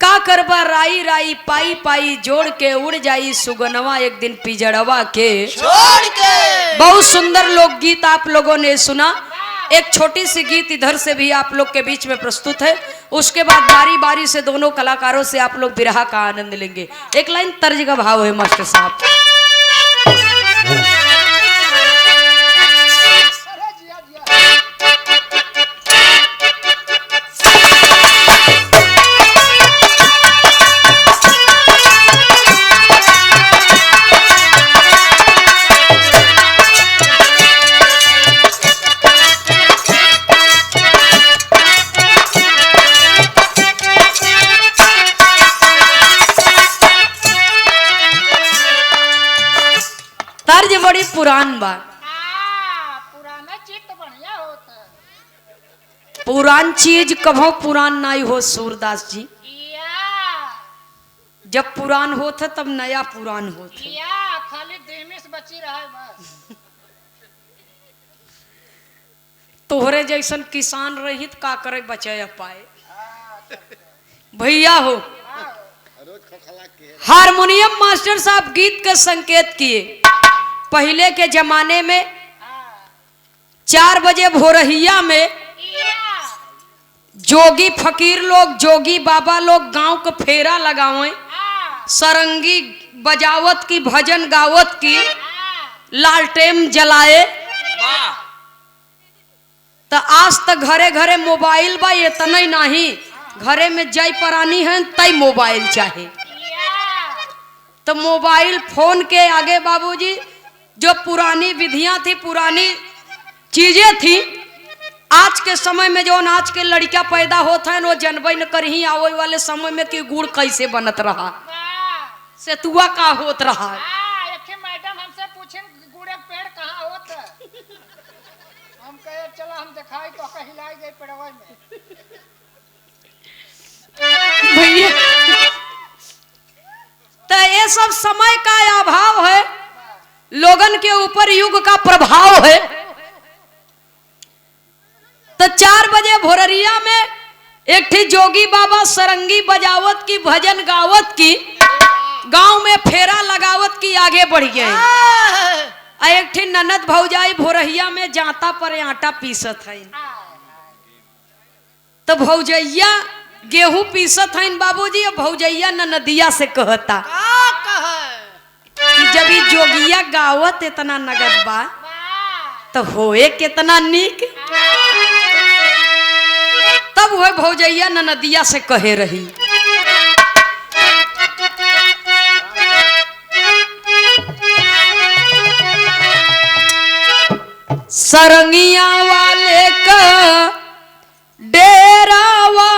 का करबा राई राई पाई पाई जोड़ के उड़ जाई सुगनवा एक दिन पिजड़वा के। छोड़ के बहुत सुंदर लोकगीत आप लोगों ने सुना। एक छोटी सी गीत इधर से भी आप लोग के बीच में प्रस्तुत है। उसके बाद बारी बारी से दोनों कलाकारों से आप लोग बिरहा का आनंद लेंगे। एक लाइन तर्ज का भाव है मास्टर साहब। अरे जिया जिया तर्ज बड़ी पुरान बा। पुराना चित्त बढ़िया होता पुरान चीज कभो पुरान नहीं हो सूरदास जी। या जब पुरान होत है तब नया पुरान होत है। या खाली देमिस बची रहे बस। तोहरे जैसन किसान रहित का करे बचाया पाए। भैया हो रोज खखला के हारमोनियम मास्टर साहब गीत का संकेत किए। पहले के जमाने में 4 बजे भोरहिया में या जोगी फकीर लोग जोगी बाबा लोग गांव का फेरा लगावे, सरंगी बजावत की भजन गावत की लालटेन जलाए। वाह तो आज तक घरे घरे मोबाइल बा। इतना ही नहीं, घरे में जय परानी है तई मोबाइल चाहे। तो मोबाइल फोन के आगे बाबूजी जो पुरानी विधियां थी, पुरानी चीजें थी, आज के समय में जो आज के लड़का पैदा होता है वो जनबई न करही आवे वाले समय में कि गुड़ कैसे बनत रहा, सेतुआ का होत रहा। मैडम हमसे पूछे गुड़े पेड़ कहाँ होता हम कहे चलो हम दिखाई तो हिलाई गई पेड़वा में। भैया तो ये सब समय का अभाव है, लोगन के ऊपर युग का प्रभाव है। तो 4 बजे भोररिया में एक थी जोगी बाबा सरंगी बजावत की भजन गावत की गांव में फेरा लगावत की आगे बढ़ गए। एक थी ननद भौजाई भोरहिया में जाता पर आटा पीसत है। तो भौजैया गेहूं पीसत है बाबूजी। भौजैया ननदिया से कहता कि जब ये जोगिया गावत इतना नगद बा तो होए कितना नीक। तब वह भौजैया ननदिया से कहे रही सरंगिया वाले का डेरावा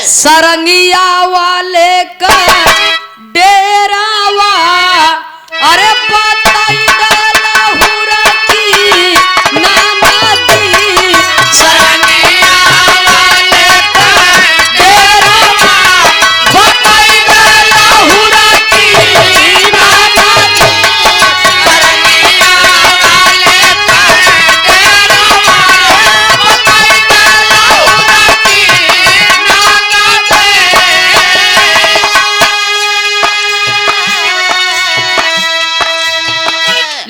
सरंगिया वाले का डेरावा। अरे बताई लहुरा की नाना दी सरंगिया वाले का डेरावा। बताई लहुरा की नाना दी सरंगिया वाले का डेरावा। बताई लहुरा की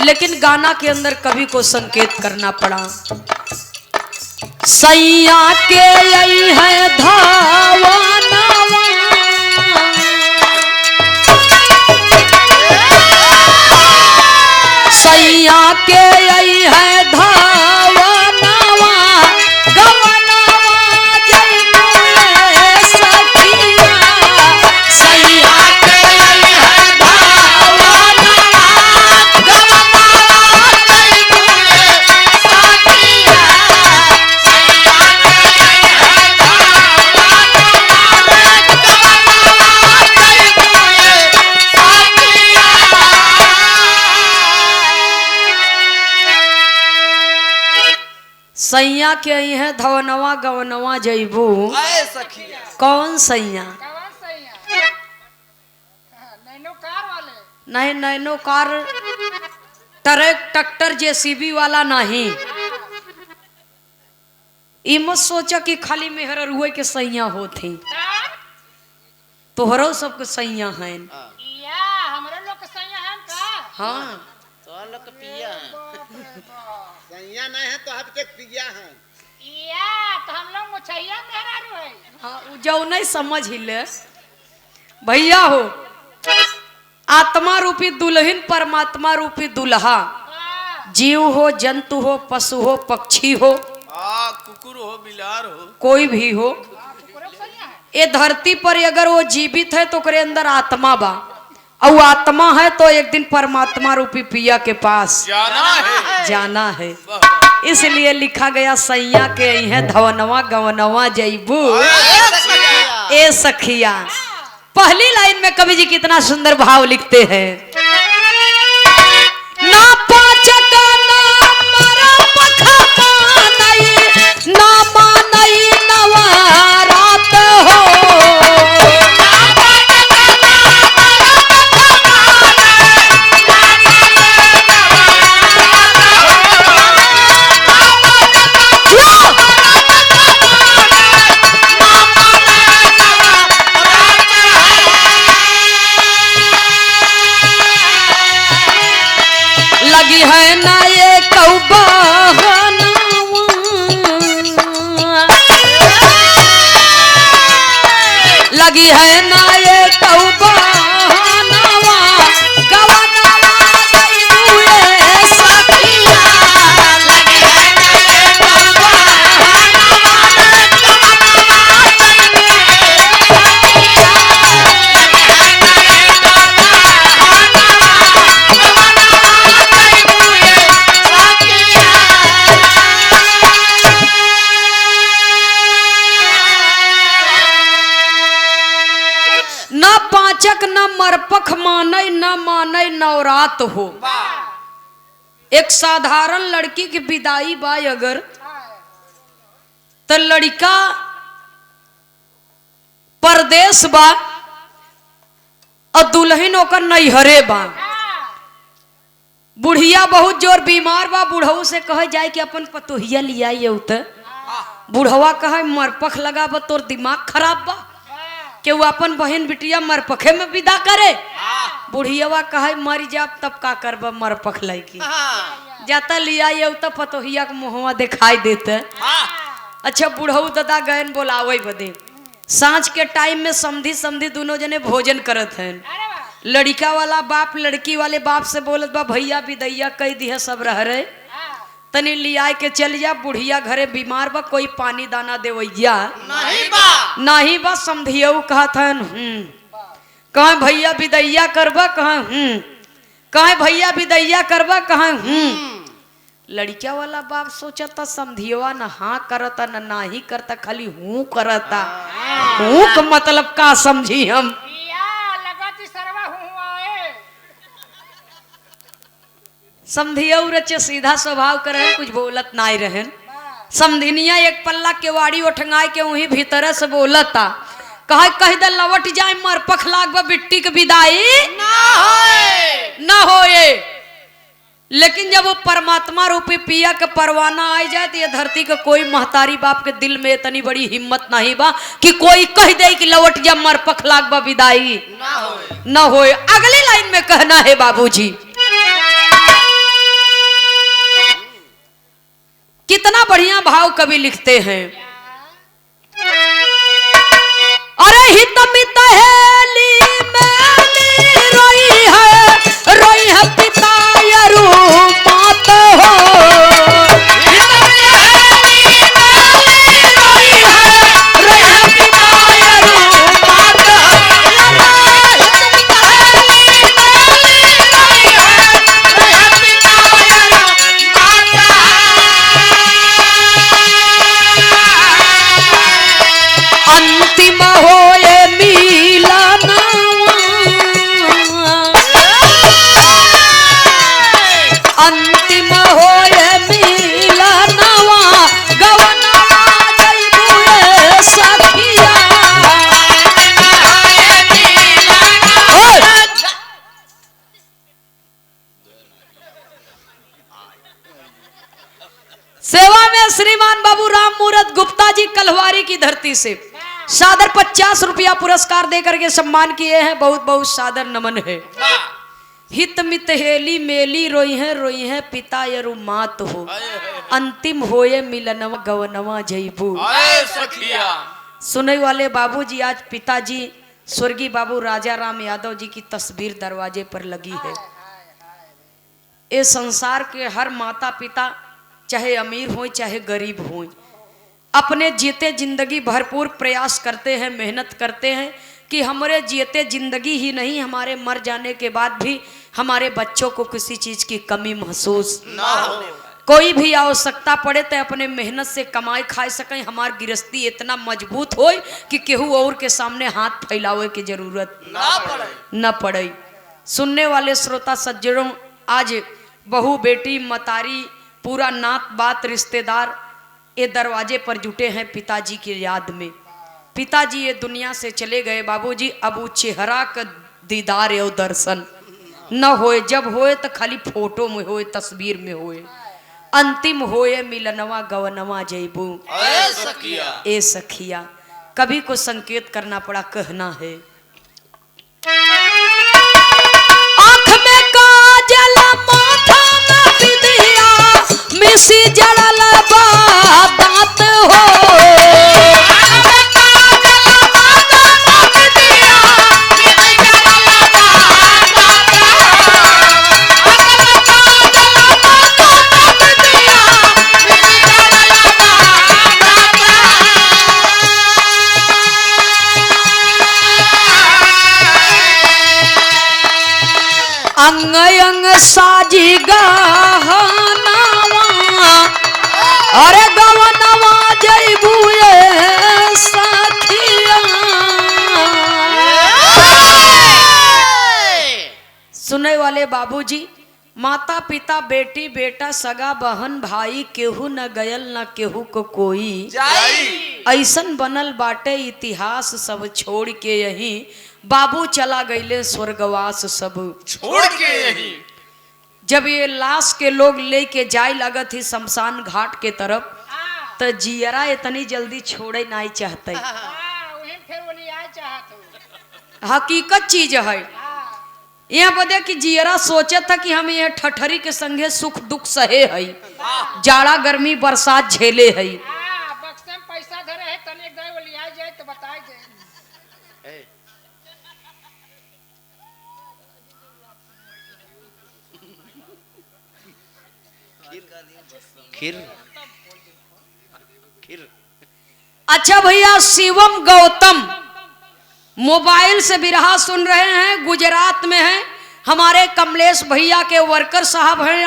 लेकिन गाना के अंदर कवि को संकेत करना पड़ा। सैया के आई है धावनवा, सैया के आई है धावनवा। गवनवा जय मोरे सखिया। सैया के आई है धावनवा। गवनवा जय मोरे सखिया। सैया के आई है धावनवा। गवनवा जय मोरे सखिया। सैया के आई है धवनवा गवनवा जैबू। आए सखिया कौन सैया? कौन सही है? नैनो कार वाले नहीं नैनो कार ट्रक ट्रैक्टर जेसीबी वाला नहीं। ई मत सोचा कि खाली मेहर रुए के सैया होते, तोहरो सबके सैया हैं। या हमरे लोग के सैया है का? हाँ तो लोग पिया है। सैया नहीं है तो हम तक पिया है। या तो हम लोग मुछैया मेहरा रुए। हाँ उ जाओ नहीं समझ ही ले भैया हो। आत्मा रूपी दुल्हन परमात्मा रूपी दुल्हा, जीव हो जंतु हो पशु हो पक्षी हो कुकुर हो बिलार हो कोई भी हो, ये धरती पर अगर वो जीवित है तो करे अंदर आत्मा बा, और आत्मा है तो एक दिन परमात्मा रूपी पिया के पास जाना है। इसलिए लिखा गया सैया के है धवनवा गवनवा जैबू ए सखिया। पहली लाइन में कवि जी कितना सुंदर भाव लिखते हैं। ना पाचका ना मरा पखा मानई ना मानई नवारात हो। लगी है ना ये कौबा लगी है ना ये कौबा नवा गवनवा जैबू ए सखिया। लगी है ना ये कौबा नवा गवनवा जैबू ए न पाचक न मरपख मानई न मानई नवरात हो। एक साधारण लड़की की विदाई बा अगर तो लड़का परदेश बा और दुल्हन ओकर नैहरे बा। बुढ़िया बहुत जोर बीमार बा, बुढ़ऊ से कहे जाए कि अपन पतोहिया लिया उत बुढ़वा कहे मरपख लगा बा, तोर दिमाग खराब बा कि वो अपन बहन बिटिया मरपखे में विदा करे। बुढ़ियावा कहे मर जाब तब का करब मरपख लैकी जाता लिया ये तो पतोहिया के मुहवा दिखाई देते। अच्छा बुढ़ऊ दादा गए बोलावे बदे, सांझ के टाइम में समधी समधी दोनों जने भोजन करत हैं। लड़का वाला बाप लड़की वाले बाप से बोलत बा भैया विदैया कह दी है सब रह रहे तनी लिया के चल जा, बुढ़िया घरे बीमार बा कोई पानी दाना देवैया नहीं बा। समधियऊ कहत हन कहे भैया विदैया करबा, कहे कहे भैया विदैया करबा, कहे लड़किया वाला बाप सोचता समधियवा न हाँ करता न नाही करता, खाली हूँ करता। हूँ का मतलब का समझी हम। समधियऊ रचे सीधा स्वभाव करे, कुछ बोलत नाई रहन। समधिनिया एक पल्ला के वाड़ी उठंगाई के वहीं भीतर से बोलता कहे कह दे लवट जाए मरपख लाग बिट्टी के विदाई ना होए। लेकिन जब वो परमात्मा रूपी पिया के परवाना आ जाए तो ये धरती के कोई महतारी बाप के दिल में इतनी बड़ी हिम्मत नहीं बा कि कोई कह दे कि लवट जा मरपख लाग विदाई ना होए। अगली लाइन में कहना है बाबूजी, कितना बढ़िया भाव कवि लिखते हैं। अरे हित मित हेली मेली रोई है पिता यरु मात हो। अंतिम होए विनोद गुप्ता जी कलवारी की धरती से सादर 50 रुपया पुरस्कार देकर के सम्मान किए हैं। बहुत बहुत सादर नमन है। हित मित हेली मेली रोई है पिता यरु मात हो, अंतिम होए मिलनवा गवनवा जयबू। सुनने वाले बाबूजी, आज पिताजी स्वर्गीय बाबू राजा राम यादव जी की तस्वीर दरवाजे पर लगी है। ये संसार के हर माता पिता चाहे अमीर हो चाहे गरीब हो, अपने जीते जिंदगी भरपूर प्रयास करते हैं, मेहनत करते हैं कि हमारे जीते जिंदगी ही नहीं, हमारे मर जाने के बाद भी हमारे बच्चों को किसी चीज की कमी महसूस ना हो। कोई भी आवश्यकता पड़े तो अपने मेहनत से कमाई खा सकें। हमारी गृहस्थी इतना मजबूत हो कि केहू और के सामने हाथ फैलावे की जरूरत न पड़े। सुनने वाले श्रोता सज्जनों, आज बहू बेटी मतारी पूरा नात बात रिश्तेदार ये दरवाजे पर जुटे हैं पिताजी की याद में। पिताजी ये दुनिया से चले गए बाबूजी, अब वो चेहरा का दीदार और दर्शन न होए। जब होए तो खाली फोटो में होए, तस्वीर में होए। अंतिम होए मिलनवा गवनवा जयबू। ए सखिया कभी को संकेत करना पड़ा, कहना है। आँख में काजल माथा में बिंदिया, मिसी जड़ल बा दांत हो। अंग अंग साजी गहनावा, अरे गवनवा जयबू सखिया। सुनने वाले बाबूजी, माता पिता बेटी बेटा सगा बहन भाई केहू न गयल न केहू को कोई, ऐसन बनल बाटे इतिहास सब छोड़ के यही बाबू चला गईले स्वर्गवास सब छोड़ के यही। जब ये लाश के लोग लेके जाए लगत ही शमशान घाट के तरफ, तो जियरा इतनी जल्दी छोड़े नहीं चाहते। हकीकत चीज है। यहाँ बदे कि जियरा सोचे था कि हम ये ठठरी के संगे सुख दुख सहे है, जाड़ा गर्मी बरसात झेले है। पैसा धरे है तने जाए तो बताए जाए। अच्छा भैया, शिवम गौतम मोबाइल से बिरहा सुन रहे हैं, गुजरात में हैं। हमारे कमलेश भैया के वर्कर साहब हैं।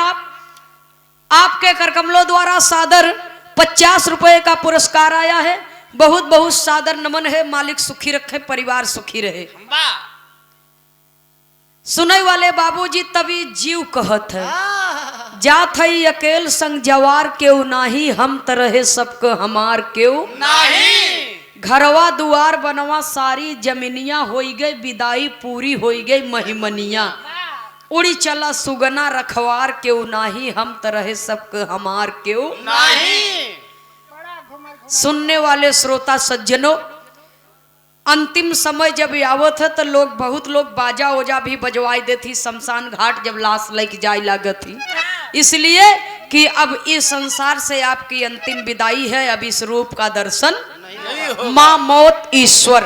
आपके करकमलों द्वारा सादर 50 रुपए का पुरस्कार आया है। बहुत बहुत सादर नमन है। मालिक सुखी रखे, परिवार सुखी रहे। सुनने वाले बाबूजी, तभी जीव कहत है, जात है अकेल संग जवार केऊ नाही, हम तरह सबको हमार केऊ नाही। घरवा दुआर बनवा सारी जमीनिया होई गई, विदाई पूरी होई गई महिमनिया। उड़ी चला सुगना रखवार केऊ नाही, हम तरह सबको हमार केऊ नाही। सुनने वाले श्रोता सज्जनों, अंतिम समय जब आवत है तो लोग बहुत लोग बाजा ओजा भी बजवाई देती शमशान घाट जब लाश लेके जाए लागत थी, इसलिए कि अब इस संसार से आपकी अंतिम विदाई है। अब इस रूप का दर्शन माँ मौत ईश्वर,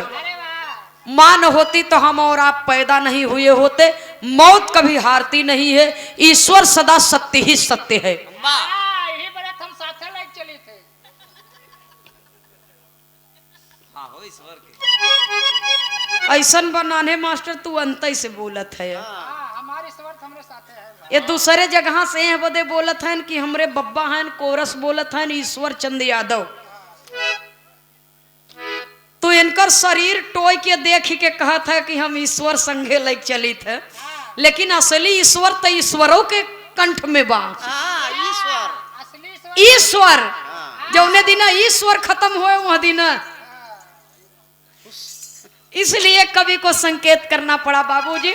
माँ न होती तो हम और आप पैदा नहीं हुए होते। मौत कभी हारती नहीं है, ईश्वर सदा सत्य ही सत्य है। हम साथ लेके चले थे। ऐसन बनाने मास्टर तू अंत से बोलत है। हमारी स्वर्थ हमरे साथ है। ये दूसरे जगह से हैं बदे बोलत हैं कि हमरे बब्बा हैं कोरस बोलत हैं ईश्वर चंद यादव। तो इनकर शरीर टोय के देख के कहत है कि हम ईश्वर संगे लेके चली थे, लेकिन असली ईश्वर तो ईश्वरों के कंठ में बा। ईश्वर जौने दिन ईश्वर खत्म हुए वह दिन, इसलिए कवि को संकेत करना पड़ा बाबूजी।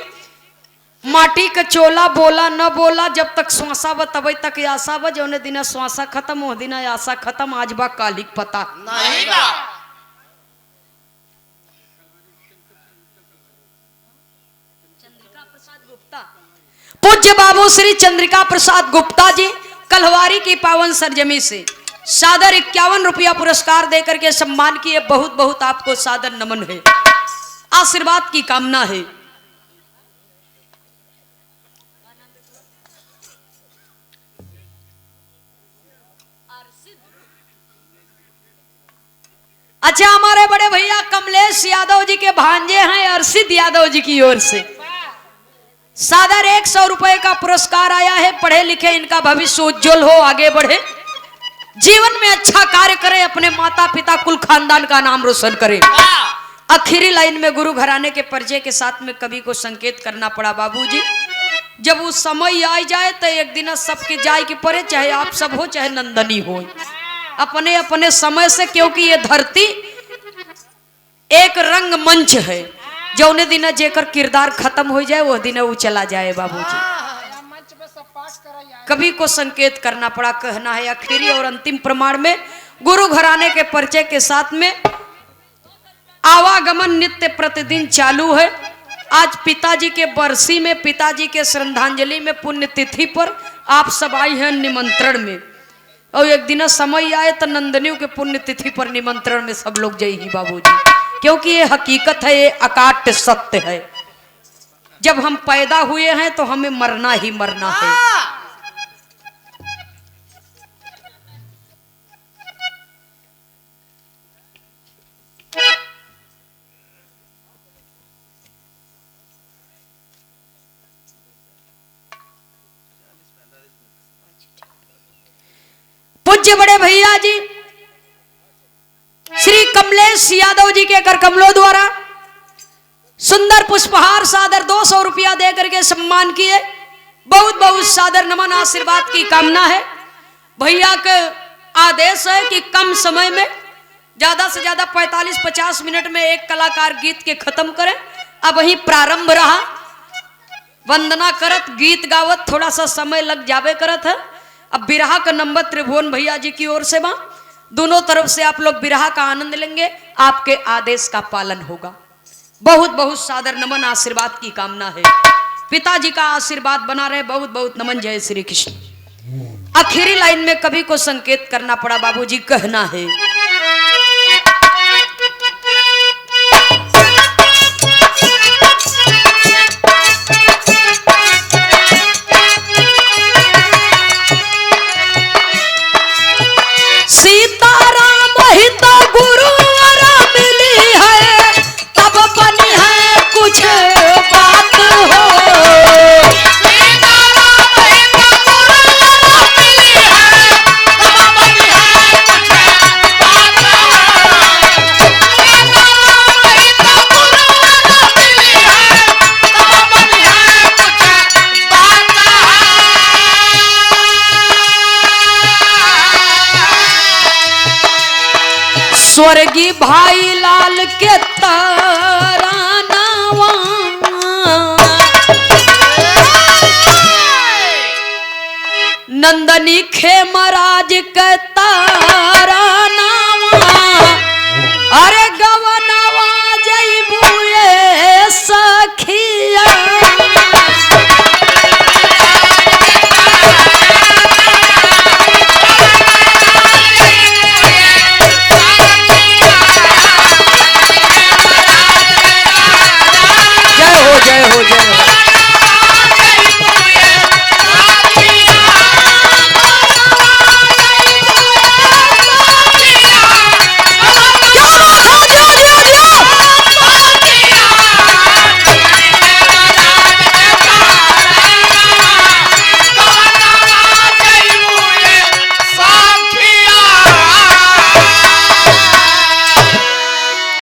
माटी का चोला बोला न बोला, जब तक श्वासा ब तब तक आशा ब, जौने दिन श्वासा खत्म हो दिन आशा खत्म, आज बा कालिक पता नहीं बा। पूज्य बाबू श्री चंद्रिका प्रसाद गुप्ता जी कलहवारी की पावन सरजमी से सादर 51 रुपया पुरस्कार देकर के सम्मान किए। बहुत बहुत आपको सादर नमन है, आशीर्वाद की कामना है। अच्छा, हमारे बड़े भैया कमलेश यादव जी के भांजे हैं अर्षित यादव जी की ओर से सादर 100 रुपए का पुरस्कार आया है। पढ़े लिखे इनका भविष्य उज्जवल हो, आगे बढ़े, जीवन में अच्छा कार्य करे, अपने माता पिता कुल खानदान का नाम रोशन करे। आखिरी लाइन में गुरु घराने के परिचय के साथ में कवि को संकेत करना पड़ा बाबूजी, जब उस समय आ जाए तो एक दिन सबके जाय की पड़े, चाहे आप सब हो चाहे नंदनी हो, अपने अपने समय से, क्योंकि ये धरती एक रंग मंच है, जौने दिन जेकर किरदार खत्म हो जाए वो दिन वो चला जाए बाबूजी। मंच पे सब पाठ कराई कवि को संकेत करना पड़ा, कहना है आखिरी और अंतिम प्रमाण में गुरु घराने के परिचय के साथ में आवागमन नित्य प्रतिदिन चालू है। आज पिताजी के बरसी में, पिताजी के श्रद्धांजलि में, पुण्यतिथि पर आप सब आई हैं निमंत्रण में, और एक दिन समय आए तो नंदनियों के पुण्यतिथि पर निमंत्रण में सब लोग जय ही बाबूजी, क्योंकि ये हकीकत है, ये अकाट्य सत्य है। जब हम पैदा हुए हैं तो हमें मरना ही मरना है। पूज्य बड़े भैया जी श्री कमलेश यादव जी के कर कमलों द्वारा सुंदर पुष्पहार सादर 200 रुपया दे करके सम्मान किए। बहुत बहुत सादर नमन, आशीर्वाद की कामना है। भैया के आदेश है कि कम समय में ज्यादा से ज्यादा 45-50 मिनट में एक कलाकार गीत के खत्म करे। अब वही प्रारंभ रहा, वंदना करत गीत गावत थोड़ा सा समय लग जावे करत है। अब बिरहा का नंबर त्रिभुवन भैया जी की ओर से बा, दोनों तरफ से आप लोग बिरहा का आनंद लेंगे, आपके आदेश का पालन होगा। बहुत बहुत सादर नमन, आशीर्वाद की कामना है, पिताजी का आशीर्वाद बना रहे। बहुत बहुत नमन, जय श्री कृष्ण। आखिरी लाइन में कवि को संकेत करना पड़ा बाबूजी, कहना है सीताराम ही तो गुरु मिली है, तब बनी है कुछ बात हो। सीताराम ही तो गुरु मिली है, तब बनी है कुछ बात हो। सीताराम ही तो गुरु मिली है, तब बनी है कुछ बात हो। स्वर्गीय भाई लाल के तरानावा, नंदनी खेमराज के तारा,